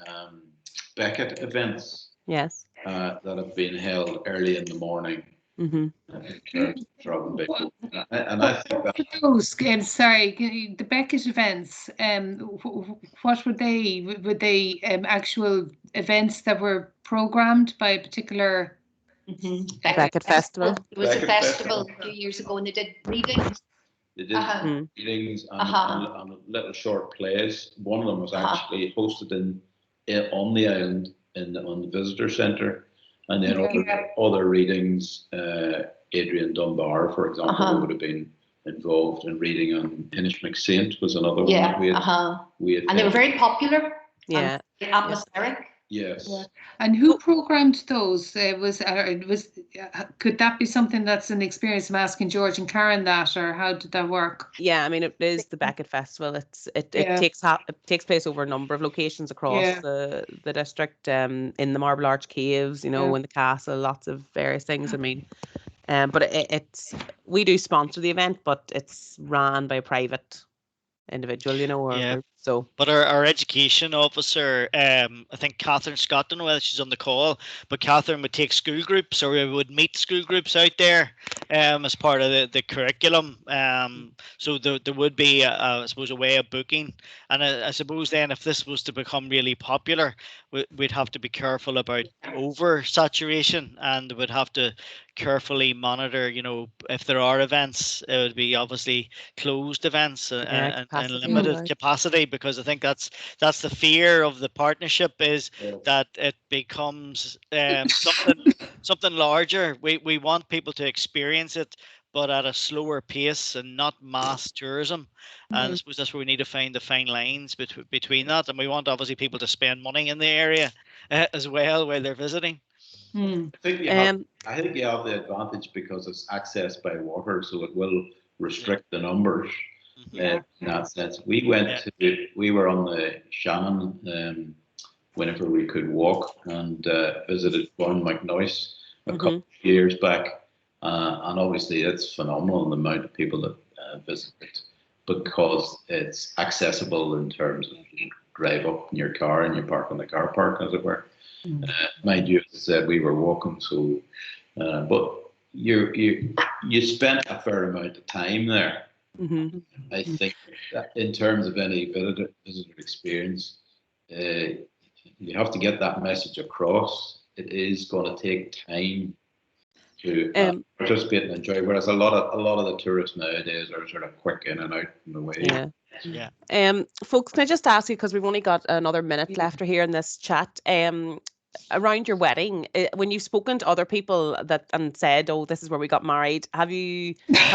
Beckett events that have been held early in the morning. And I think that those, sorry, the Beckett events, what were they? Were they actual events that were programmed by a particular Beckett Festival? It was a festival a few years ago, and they did readings. They did readings and little short plays. One of them was actually hosted on the island on the visitor centre. And then other readings, Adrian Dunbar, for example, would have been involved in reading on Hinish McSaint was another one that we had and they were very popular. Yeah. Atmospheric. Yes. Yeah. And who programmed those? Could that be something that's an experience? I'm asking George and Karen that, or how did that work? Yeah, I mean, it is the Beckett Festival. It takes place over a number of locations across the district. In the Marble Arch Caves, in the castle, lots of various things. I mean, but we do sponsor the event, but it's run by a private individual, or group. So, but our education officer, I think Catherine Scott, don't know whether she's on the call, but Catherine would take school groups, or we would meet school groups out there as part of the curriculum. So there would be, I suppose, a way of booking. And I suppose then if this was to become really popular, we'd have to be careful about oversaturation, and would have to carefully monitor, if there are events, it would be obviously closed events and limited capacity, because I think that's the fear of the partnership, is that it becomes something larger. We want people to experience it, but at a slower pace and not mass tourism. And I suppose that's where we need to find the fine lines between that. And we want obviously people to spend money in the area as well while they're visiting. I think you have the advantage because it's accessed by water, so it will restrict the numbers in that sense. We were on the Shannon whenever we could walk, and visited Clon McNoyce a couple of years back, and obviously it's phenomenal the amount of people that visit it, because it's accessible in terms of you drive up in your car and you park in the car park, as it were. Mind you, as I said, we were walking, so but you spent a fair amount of time there. Mm-hmm. I think that in terms of any visitor experience, you have to get that message across. It is going to take time to participate and enjoy. Whereas a lot of the tourists nowadays are sort of quick in and out and away. Yeah. Folks, can I just ask you, because we've only got another minute left here in this chat, around your wedding, when you've spoken to other people and said, oh, this is where we got married, have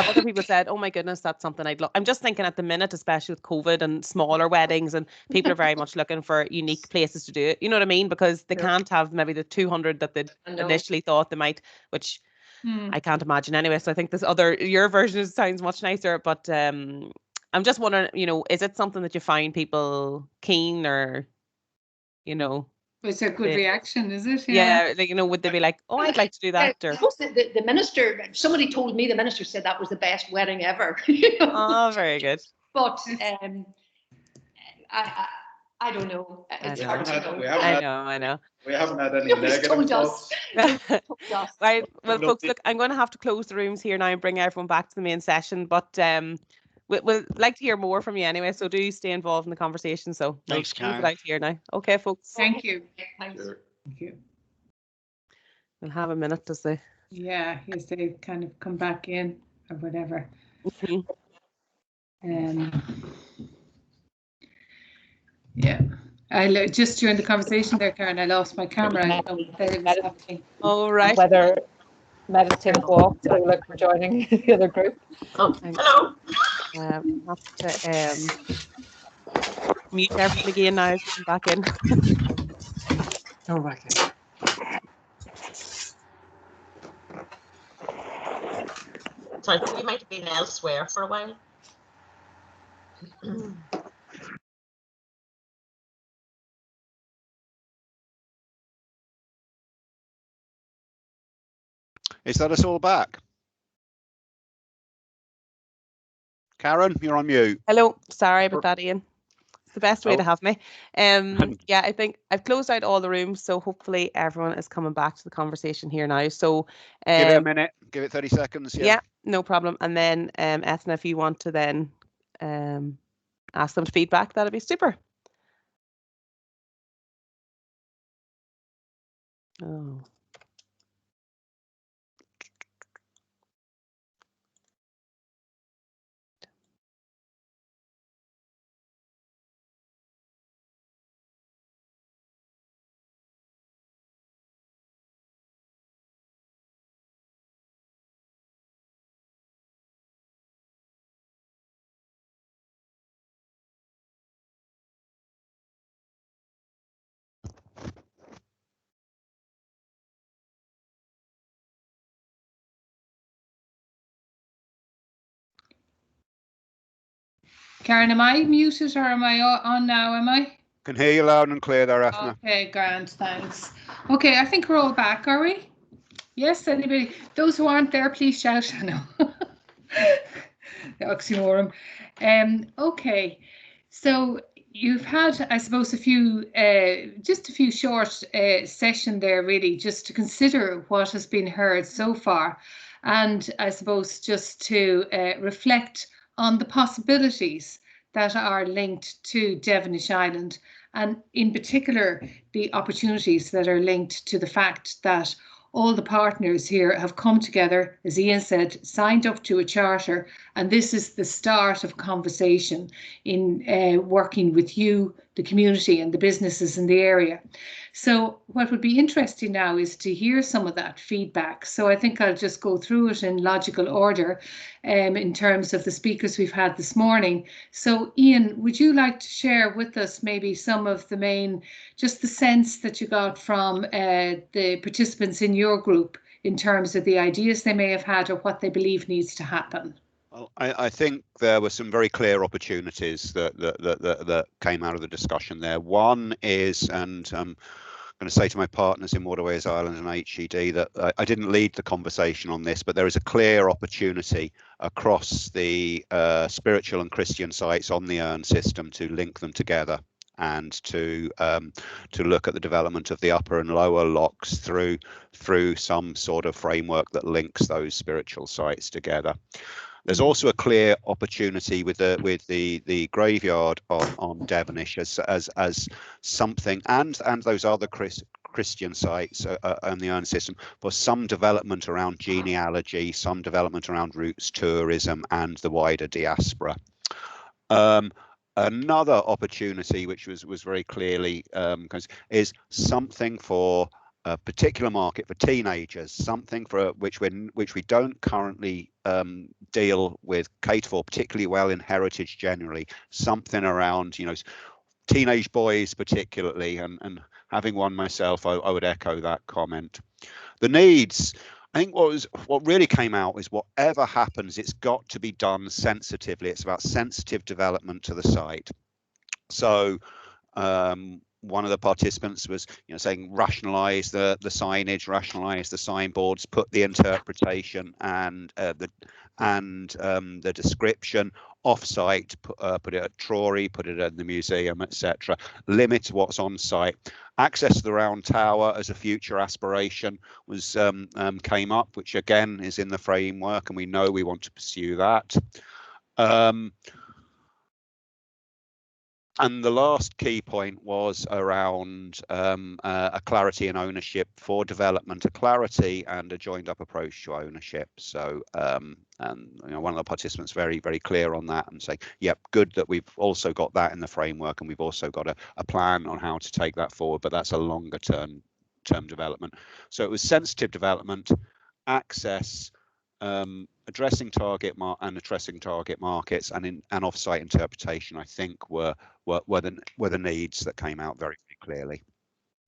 other people said, oh my goodness, that's something I'd love? I'm just thinking at the minute, especially with COVID and smaller weddings, and people are very much looking for unique places to do it. You know what I mean? Because they can't have maybe the 200 that they initially thought they might, which I can't imagine anyway. So I think your version sounds much nicer, but I'm just wondering, is it something that you find people keen, or, It's a good reaction, is it? Yeah, would they be like, oh, I'd like to do that? Or the minister, somebody told me the minister said that was the best wedding ever. Oh, very good. But I don't know. It's hard to know. I know. We haven't had any negative thoughts. Right. Well, folks, look, I'm going to have to close the rooms here now and bring everyone back to the main session. But we'll like to hear more from you anyway, so do stay involved in the conversation. So thanks, Karen. Out here now. Okay, folks. Thank you. Thanks. Sure. Thank you. We'll have a minute to say. Yeah, yes, they kind of come back in or whatever. Yeah, I just during the conversation there, Karen, I lost my camera. I don't know what it was happening. Oh, right. Whether meditative walk, so look for joining the other group. Oh, hello. Have to mute everything again now. Come back in. Oh, back in. So I think we might have been elsewhere for a while. Is that us all back? Karen, you're on mute. Hello, sorry about that, Ian. It's the best way to have me. Yeah, I think I've closed out all the rooms, so hopefully everyone is coming back to the conversation here now. So give it a minute, give it 30 seconds. Yeah, no problem. And then Ethna, if you want to then ask them feedback, that'd be super. Oh. Karen, am I muted or am I on now? Am I? Can hear you loud and clear there, Ethna. Okay, grand, thanks. Okay, I think we're all back, are we? Yes, anybody? Those who aren't there, please shout. I know. The oxymoron. Okay, so you've had, I suppose, just a few short session there, really, just to consider what has been heard so far, and I suppose just to reflect on the possibilities that are linked to Devenish Island, and in particular the opportunities that are linked to the fact that all the partners here have come together, as Ian said, signed up to a charter, and this is the start of conversation in working with you, the community and the businesses in the area. So what would be interesting now is to hear some of that feedback. So I think I'll just go through it in logical order in terms of the speakers we've had this morning. So Ian, would you like to share with us maybe some of the main, just the sense that you got from the participants in your group in terms of the ideas they may have had or what they believe needs to happen? Well, I think there were some very clear opportunities that came out of the discussion there. One is, and I'm going to say to my partners in Waterways Ireland and HED that I didn't lead the conversation on this, but there is a clear opportunity across the spiritual and Christian sites on the Erne system to link them together. and to look at the development of the upper and lower locks through some sort of framework that links those spiritual sites together. There's also a clear opportunity with the graveyard on Devenish as something, and those other Christian sites on the urn system, for some development around genealogy, some development around roots tourism, and the wider diaspora. Another opportunity, which was very clearly is something for a particular market for teenagers, something for which we don't currently cater for particularly well in heritage generally, something around, you know, teenage boys particularly, and having one myself, I would echo that comment. The needs, I think what really came out is whatever happens, it's got to be done sensitively. It's about sensitive development to the site. So one of the participants was, you know, saying rationalize the signage, rationalize the signboards, put the interpretation and the description off-site, put it at Trory, put it at the museum, etc. Limit what's on site. Access to the round tower as a future aspiration was came up, which again is in the framework, and we know we want to pursue that. And the last key point was around a clarity in ownership for development, a clarity and a joined up approach to ownership. So, and you know, one of the participants very, very clear on that and saying, yep, good that we've also got that in the framework, and we've also got a plan on how to take that forward, but that's a longer term development. So it was sensitive development, access, addressing target markets, and off-site interpretation, I think were the needs that came out very, very clearly.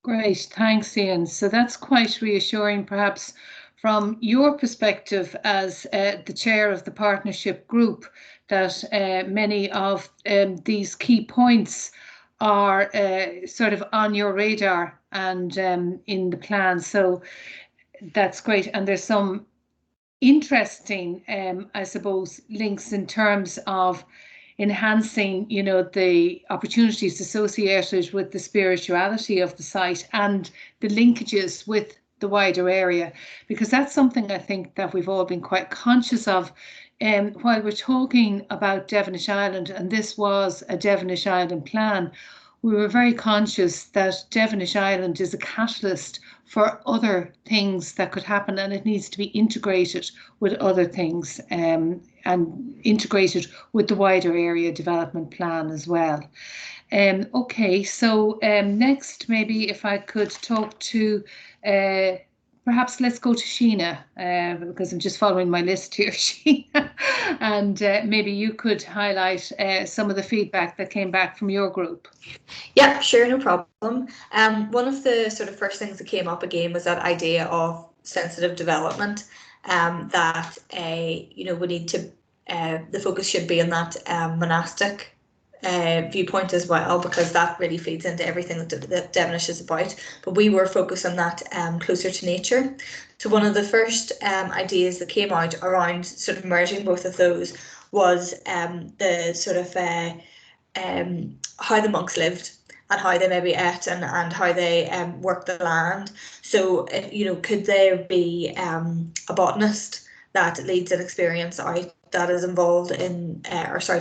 Great, thanks, Ian. So that's quite reassuring, perhaps from your perspective as the chair of the partnership group, that many of these key points are sort of on your radar and in the plan. So that's great. And there's some interesting, I suppose, links in terms of enhancing, you know, the opportunities associated with the spirituality of the site and the linkages with the wider area, because that's something I think that we've all been quite conscious of while we're talking about Devenish Island, and this was a Devenish Island plan. We were very conscious that Devenish Island is a catalyst for other things that could happen, and it needs to be integrated with other things and integrated with the wider area development plan as well. Okay, so next, maybe if I could talk to, perhaps let's go to Sheena, because I'm just following my list here, Sheena, and maybe you could highlight some of the feedback that came back from your group. Yeah, sure, no problem. One of the sort of first things that came up again was that idea of sensitive development, that you know, we need to, the focus should be on that monastic viewpoint as well, because that really feeds into everything that Devenish is about. But we were focused on that closer to nature. So one of the first ideas that came out around sort of merging both of those was the sort of how the monks lived and how they maybe ate and how they worked the land. So, you know, could there be a botanist that leads an experience out that is involved in,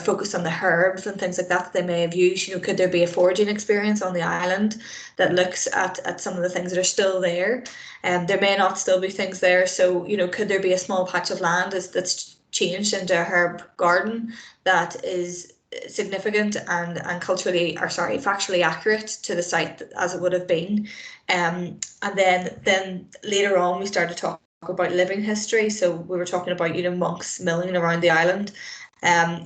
focused on the herbs and things like that they may have used? You know, could there be a foraging experience on the island that looks at some of the things that are still there? There may not still be things there. So, you know, could there be a small patch of land that's changed into a herb garden that is significant and culturally, factually accurate to the site as it would have been? And then later on we started to talk about living history. So we were talking about, you know, monks milling around the island,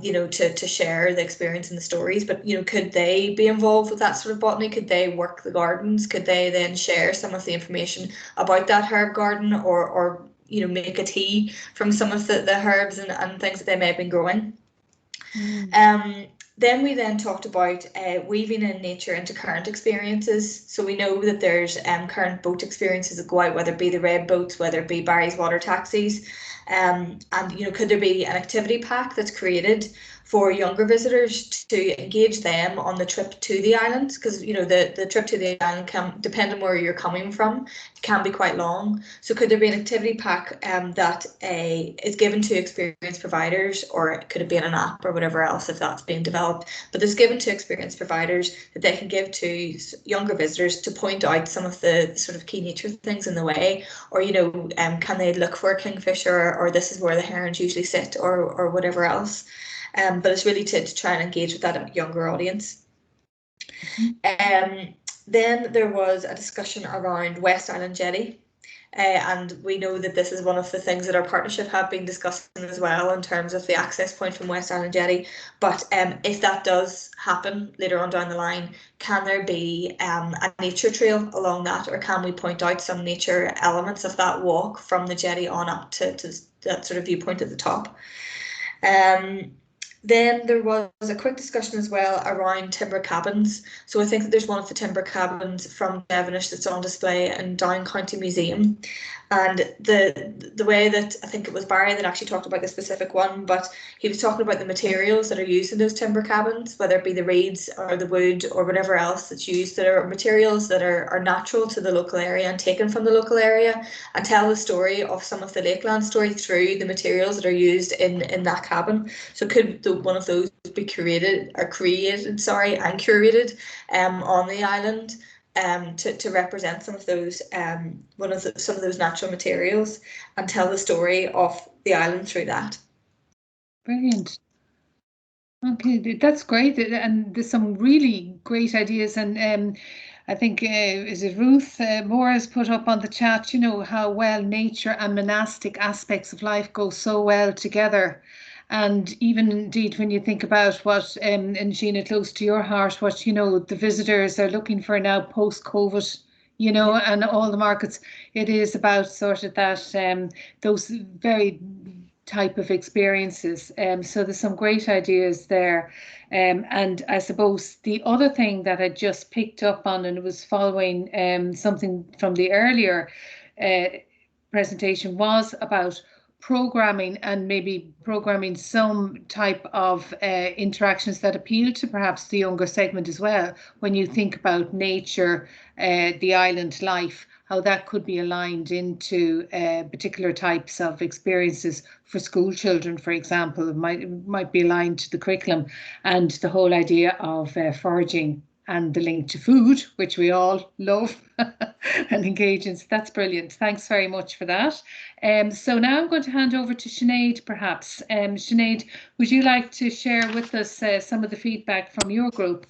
you know, to share the experience and the stories. But, you know, could they be involved with that sort of botany? Could they work the gardens? Could they then share some of the information about that herb garden, or you know, make a tea from some of the herbs and things that they may have been growing? Then we talked about weaving in nature into current experiences. So we know that there's current boat experiences that go out, whether it be the red boats, whether it be Barry's water taxis, and you know, could there be an activity pack that's created for younger visitors to engage them on the trip to the island, because the trip to the island can, depend on where you're coming from, can be quite long. So could there be an activity pack that is given to experienced providers, or could it be in an app or whatever else if that's being developed, but it's given to experienced providers that they can give to younger visitors to point out some of the sort of key nature things in the way, or can they look for a kingfisher, or this is where the herons usually sit, or whatever else. But it's really to try and engage with that younger audience. Then there was a discussion around West Island Jetty. And we know that this is one of the things that our partnership have been discussing as well, in terms of the access point from West Island Jetty. But if that does happen later on down the line, can there be a nature trail along that, or can we point out some nature elements of that walk from the jetty on up to that sort of viewpoint at the top? Then there was a quick discussion as well around timber cabins. So I think that there's one of the timber cabins from Devenish that's on display in Down County Museum. And the way that, I think it was Barry that actually talked about the specific one, but he was talking about the materials that are used in those timber cabins, whether it be the reeds or the wood or whatever else that's used, that are materials that are natural to the local area and taken from the local area, and tell the story of some of the lakeland story through the materials that are used in that cabin. So could one of those be created and curated on the island, to represent some of those some of those natural materials, and tell the story of the island through that. Brilliant. Okay, that's great, and there's some really great ideas. And I think is it Ruth Moore has put up on the chat, how well nature and monastic aspects of life go so well together. And even indeed, when you think about what, and Sheena, close to your heart, what, the visitors are looking for now post-COVID, and all the markets, it is about sort of that, those very type of experiences. So there's some great ideas there. And I suppose the other thing that I just picked up on, and it was following something from the earlier presentation, was about programming, and maybe programming some type of interactions that appeal to perhaps the younger segment as well. When you think about nature, the island life, how that could be aligned into particular types of experiences for school children, for example, might be aligned to the curriculum, and the whole idea of foraging and the link to food, which we all love and engage in. So that's brilliant. Thanks very much for that. So now I'm going to hand over to Sinead, perhaps. Sinead, would you like to share with us some of the feedback from your group,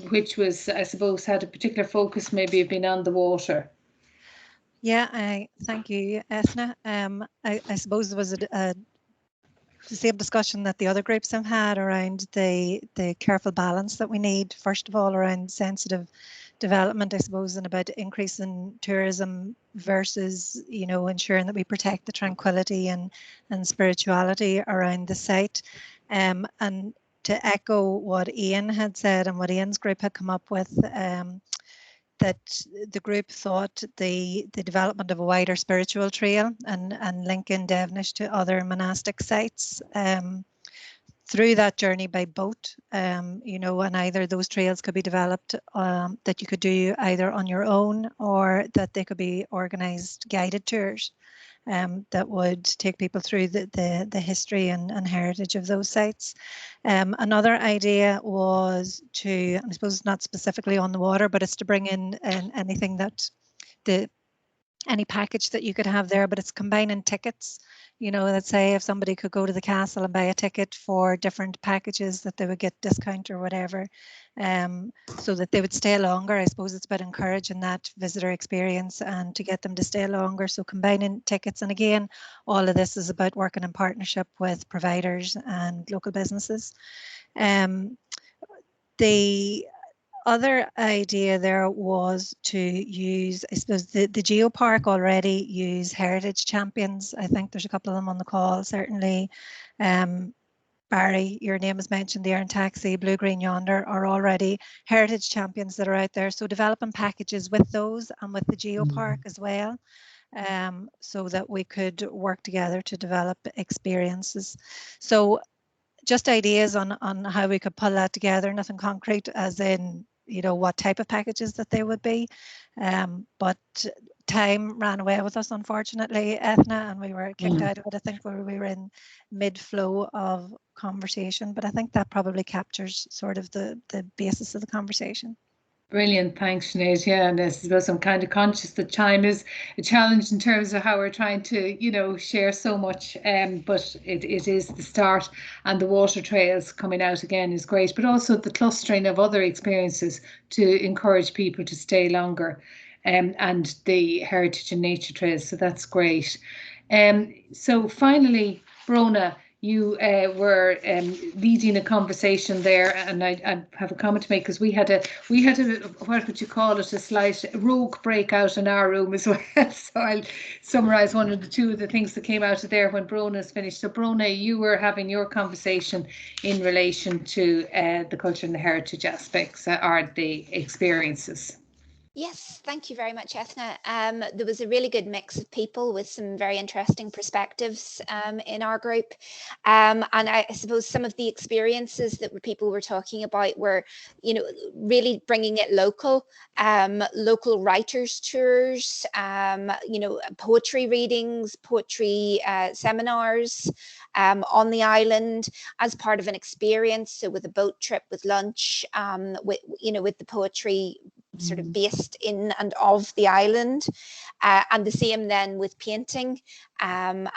which was, I suppose, had a particular focus maybe of being on the water? Yeah, thank you, Ethna. I suppose there was the same discussion that the other groups have had around the careful balance that we need, first of all, around sensitive development, I suppose, and about increasing tourism versus, ensuring that we protect the tranquility and spirituality around the site. And to echo what Ian had said and what Ian's group had come up with, that the group thought the development of a wider spiritual trail and linking Devenish to other monastic sites through that journey by boat, and either those trails could be developed that you could do either on your own, or that they could be organised guided tours that would take people through the history and heritage of those sites. Another idea was to, I suppose not specifically on the water, but it's to bring in anything that any package that you could have there, but it's combining tickets. Let's say if somebody could go to the castle and buy a ticket for different packages, that they would get discount or whatever, so that they would stay longer. I suppose it's about encouraging that visitor experience and to get them to stay longer. So combining tickets, and again, all of this is about working in partnership with providers and local businesses. The other idea there was to use, I suppose, the geopark already use heritage champions. I think there's a couple of them on the call, certainly. Barry, your name is mentioned, the Air and Taxi, Blue Green Yonder are already heritage champions that are out there. So developing packages with those and with the geopark as well, so that we could work together to develop experiences. So just ideas on how we could pull that together, nothing concrete as in, you know, what type of packages that they would be. But time ran away with us, unfortunately, Ethna, and we were kicked out of it. I think we were in mid-flow of conversation, but I think that probably captures sort of the basis of the conversation. Brilliant, thanks Sinead. Yeah, and I suppose I'm kind of conscious that time is a challenge in terms of how we're trying to, you know, share so much, but it is the start, and the water trails coming out again is great, but also the clustering of other experiences to encourage people to stay longer, and the heritage and nature trails, so that's great. So finally, Brona, you were leading a conversation there, and I have a comment to make, because we had a what would you call it, a slight rogue breakout in our room as well. So I'll summarise one of the things that came out of there when Brona's finished. So Brona, you were having your conversation in relation to the culture and the heritage aspects, or the experiences. Yes, thank you very much, Ethna. There was a really good mix of people with some very interesting perspectives in our group. And I suppose some of the experiences that people were talking about were, you know, really bringing it local, local writers' tours, you know, poetry readings, poetry seminars on the island as part of an experience. So with a boat trip, with lunch, with, you know, with the poetry sort of based in and of the island, and the same then with painting, and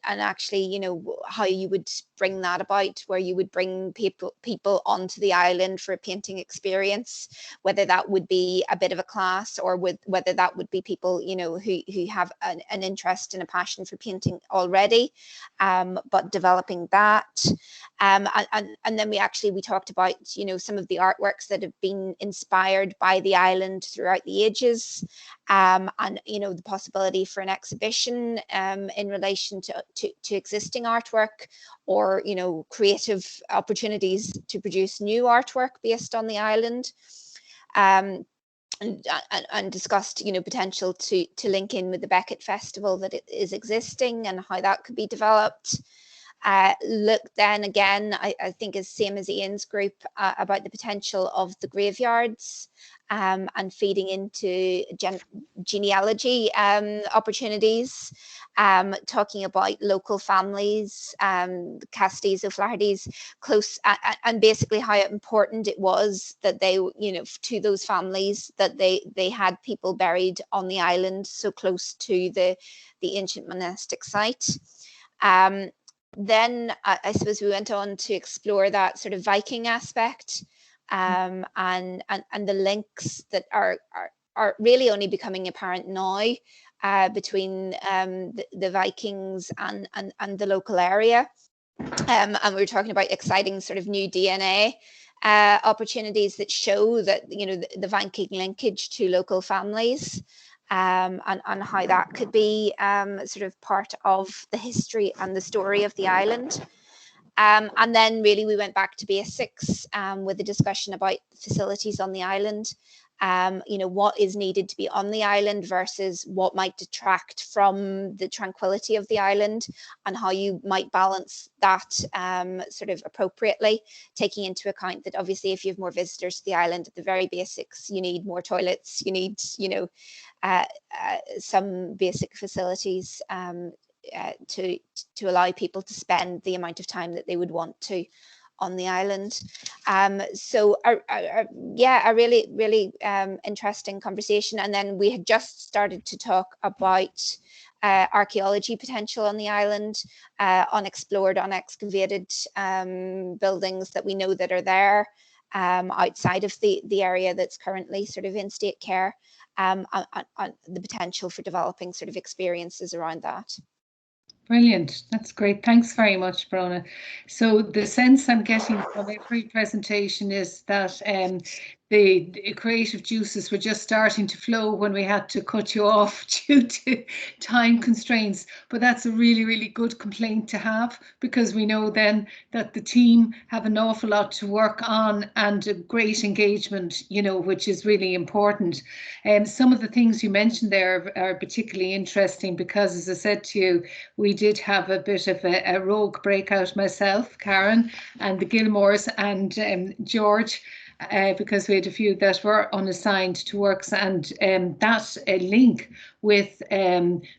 actually, you know, how you would bring that about, where you would bring people onto the island for a painting experience, whether that would be a bit of a class, or whether that would be people, you know, who have an interest and a passion for painting already, but developing that. And then we talked about, you know, some of the artworks that have been inspired by the island throughout the ages, and, you know, the possibility for an exhibition in relation to existing artwork, or, you know, creative opportunities to produce new artwork based on the island. And discussed, you know, potential to link in with the Beckett Festival that it is existing, and how that could be developed. Look then again, I think is same as Ian's group, about the potential of the graveyards, and feeding into genealogy opportunities, talking about local families, Casties, O'Flaherty's, close, and basically how important it was that they, you know, to those families, that they had people buried on the island so close to the ancient monastic site. Then I suppose we went on to explore that sort of Viking aspect, and the links that are really only becoming apparent now, between the Vikings and the local area. And we were talking about exciting sort of new DNA opportunities that show that, you know, the Viking linkage to local families. And how that could be sort of part of the history and the story of the island. And then really we went back to basics, with a discussion about facilities on the island. You know, what is needed to be on the island versus what might detract from the tranquility of the island, and how you might balance that sort of appropriately, taking into account that obviously if you have more visitors to the island, at the very basics, you need more toilets, you need, you know, some basic facilities to allow people to spend the amount of time that they would want to on the island. So yeah, a really interesting conversation. And then we had just started to talk about archaeology potential on the island, unexplored, unexcavated buildings that we know that are there, outside of the area that's currently sort of in state care, and the potential for developing sort of experiences around that. Brilliant, that's great. Thanks very much, Brona. So the sense I'm getting from every presentation is that the creative juices were just starting to flow when we had to cut you off due to time constraints. But that's a really, really good complaint to have, because we know then that the team have an awful lot to work on and a great engagement, you know, which is really important. Some of the things you mentioned there are particularly interesting because, as I said to you, we did have a bit of a rogue breakout myself, Karen, and the Gilmores and George, because we had a few that were unassigned to works, and that link with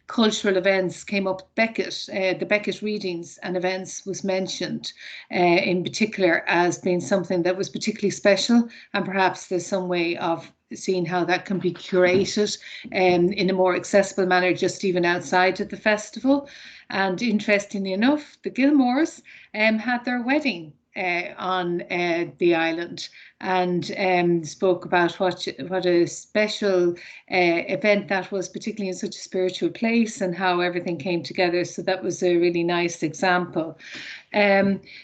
cultural events came up. Beckett, the Beckett readings and events was mentioned in particular as being something that was particularly special, and perhaps there's some way of seeing how that can be curated in a more accessible manner, just even outside of the festival. And interestingly enough, the Gilmores had their wedding on the island, and spoke about what a special event that was, particularly in such a spiritual place, and how everything came together. So that was a really nice example.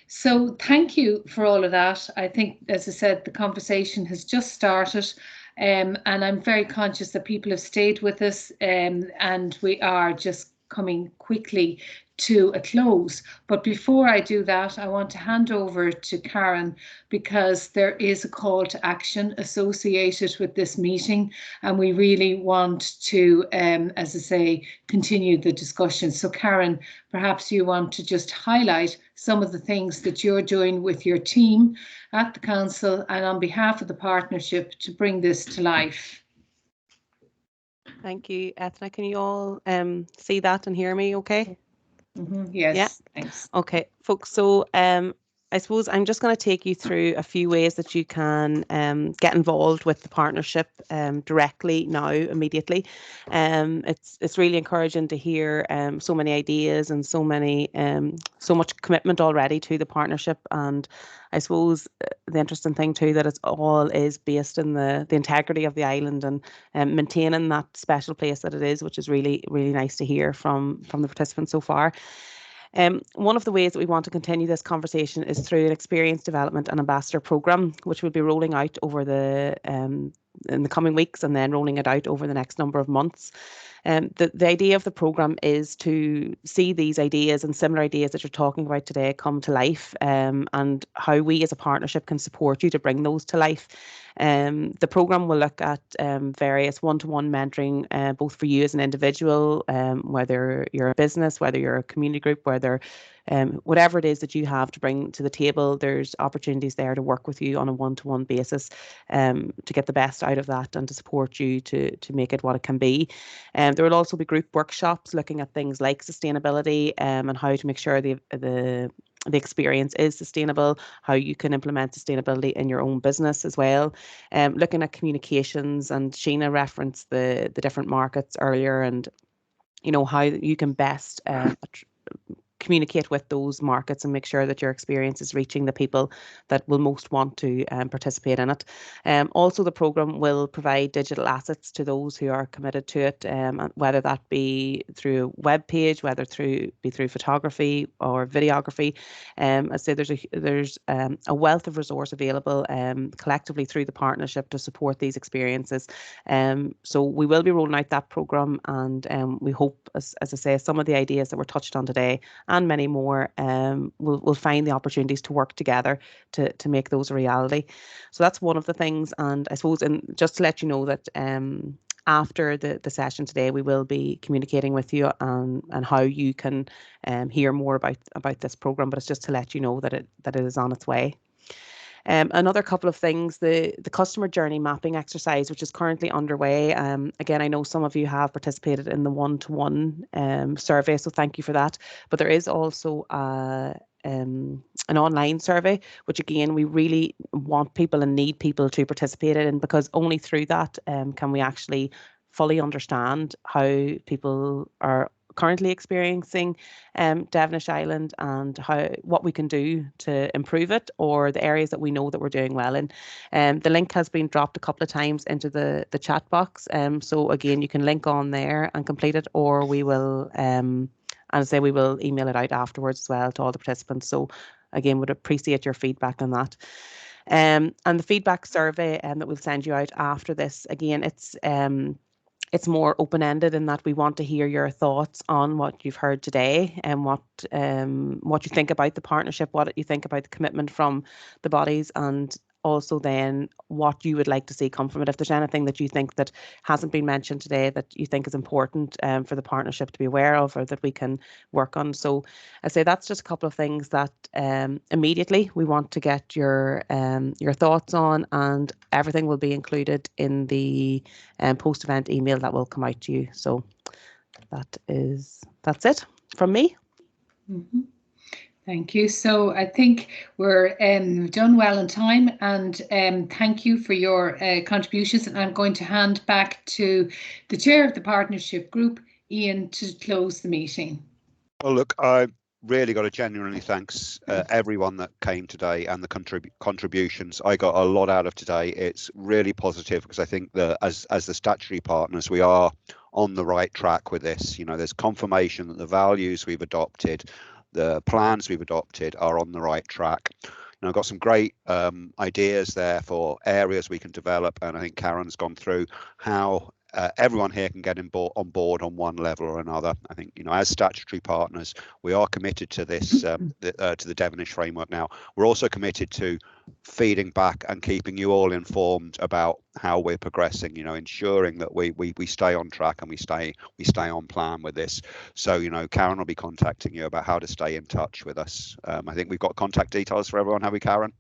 So thank you for all of that. I think, as I said, the conversation has just started. And I'm very conscious that people have stayed with us, and we are just coming quickly to a close. But before I do that, I want to hand over to Karen, because there is a call to action associated with this meeting, and we really want to, as I say, continue the discussion. So Karen, perhaps you want to just highlight some of the things that you're doing with your team at the council and on behalf of the partnership to bring this to life. Thank you, Ethna. Can you all see that and hear me okay? Yes, yeah. Thanks. Okay, folks, so I suppose I'm just going to take you through a few ways that you can get involved with the partnership directly now, immediately. It's really encouraging to hear so many ideas and so much commitment already to the partnership. And I suppose the interesting thing too, that it's all is based in the integrity of the island and maintaining that special place that it is, which is really, really nice to hear from the participants so far. One of the ways that we want to continue this conversation is through an experience development and ambassador programme, which will be rolling out over in the coming weeks, and then rolling it out over the next number of months. The idea of the programme is to see these ideas and similar ideas that you're talking about today come to life, and how we as a partnership can support you to bring those to life. The programme will look at various one-to-one mentoring, both for you as an individual, whether you're a business, whether you're a community group, whether whatever it is that you have to bring to the table, there's opportunities there to work with you on a one-to-one basis to get the best out of that and to support you to make it what it can be. There will also be group workshops looking at things like sustainability and how to make sure the experience is sustainable, how you can implement sustainability in your own business as well. Looking at communications, and Sheena referenced the different markets earlier, and you know how you can best communicate with those markets and make sure that your experience is reaching the people that will most want to participate in it. Also, the programme will provide digital assets to those who are committed to it, whether that be through a web page, whether through photography or videography. I say there's a wealth of resource available collectively through the partnership to support these experiences. So we will be rolling out that programme, and we hope, as I say, some of the ideas that were touched on today and many more we'll find the opportunities to work together to make those a reality. So that's one of the things. And I suppose, and just to let you know that after the session today, we will be communicating with you and how you can hear more about this programme, but it's just to let you know that it is on its way. Another couple of things, the customer journey mapping exercise, which is currently underway. Again, I know some of you have participated in the one-to-one survey, so thank you for that. But there is also an online survey, which again, we really want people and need people to participate in, because only through that can we actually fully understand how people are currently experiencing Devenish Island and what we can do to improve it, or the areas that we know that we're doing well in. The link has been dropped a couple of times into the chat box, so again, you can link on there and complete it, or we will and I say we will email it out afterwards as well to all the participants. So again, would appreciate your feedback on that. And the feedback survey that we'll send you out after this, again, it's more open-ended in that we want to hear your thoughts on what you've heard today and what you think about the partnership, what you think about the commitment from the bodies, and also then what you would like to see come from it. If there's anything that you think that hasn't been mentioned today that you think is important for the partnership to be aware of or that we can work on. So I say that's just a couple of things that immediately we want to get your thoughts on, and everything will be included in the post-event email that will come out to you. So that's it from me. Mm-hmm. Thank you. So I think we're done well in time, and thank you for your contributions. And I'm going to hand back to the chair of the partnership group, Ian, to close the meeting. Well, look, I really got to genuinely thanks everyone that came today and the contributions. I got a lot out of today. It's really positive because I think that as the statutory partners, we are on the right track with this. You know, there's confirmation that the values we've adopted, the plans we've adopted are on the right track. And I've got some great ideas there for areas we can develop, and I think Karen's gone through how everyone here can get on board on one level or another. I think, you know, as statutory partners, we are committed to this, to the Devenish framework now. We're also committed to feeding back and keeping you all informed about how we're progressing, you know, ensuring that we stay on track and we stay on plan with this. So, you know, Karen will be contacting you about how to stay in touch with us. I think we've got contact details for everyone, have we, Karen?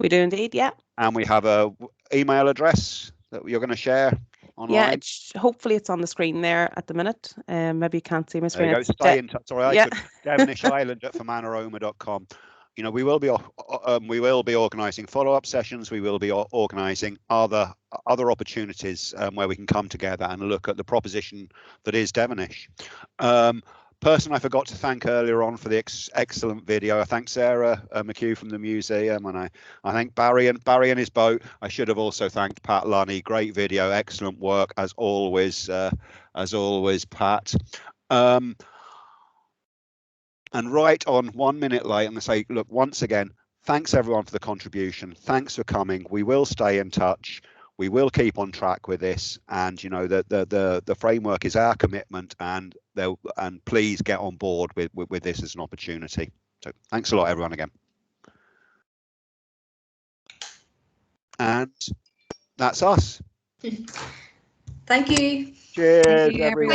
We do indeed, yeah. And we have a email address that you're going to share online. Yeah, hopefully it's on the screen there at the minute. Maybe you can't see my screen. There you go. Stay in touch. Sorry, I could. Devenish Island at fermanaroma.com. You know, we will be organising follow-up sessions. We will be organising other opportunities where we can come together and look at the proposition that is Devenish. Person I forgot to thank earlier on for the excellent video. I thank Sarah McHugh from the museum, and I thank Barry and his boat. I should have also thanked Pat Lunny. Great video, excellent work as always, Pat. And right on 1 minute late, I'm going to say, look, once again, thanks everyone for the contribution. Thanks for coming. We will stay in touch. We will keep on track with this, and you know the framework is our commitment, and please get on board with this as an opportunity. So thanks a lot, everyone, again. And that's us. Thank you. Cheers, Thank you, everyone.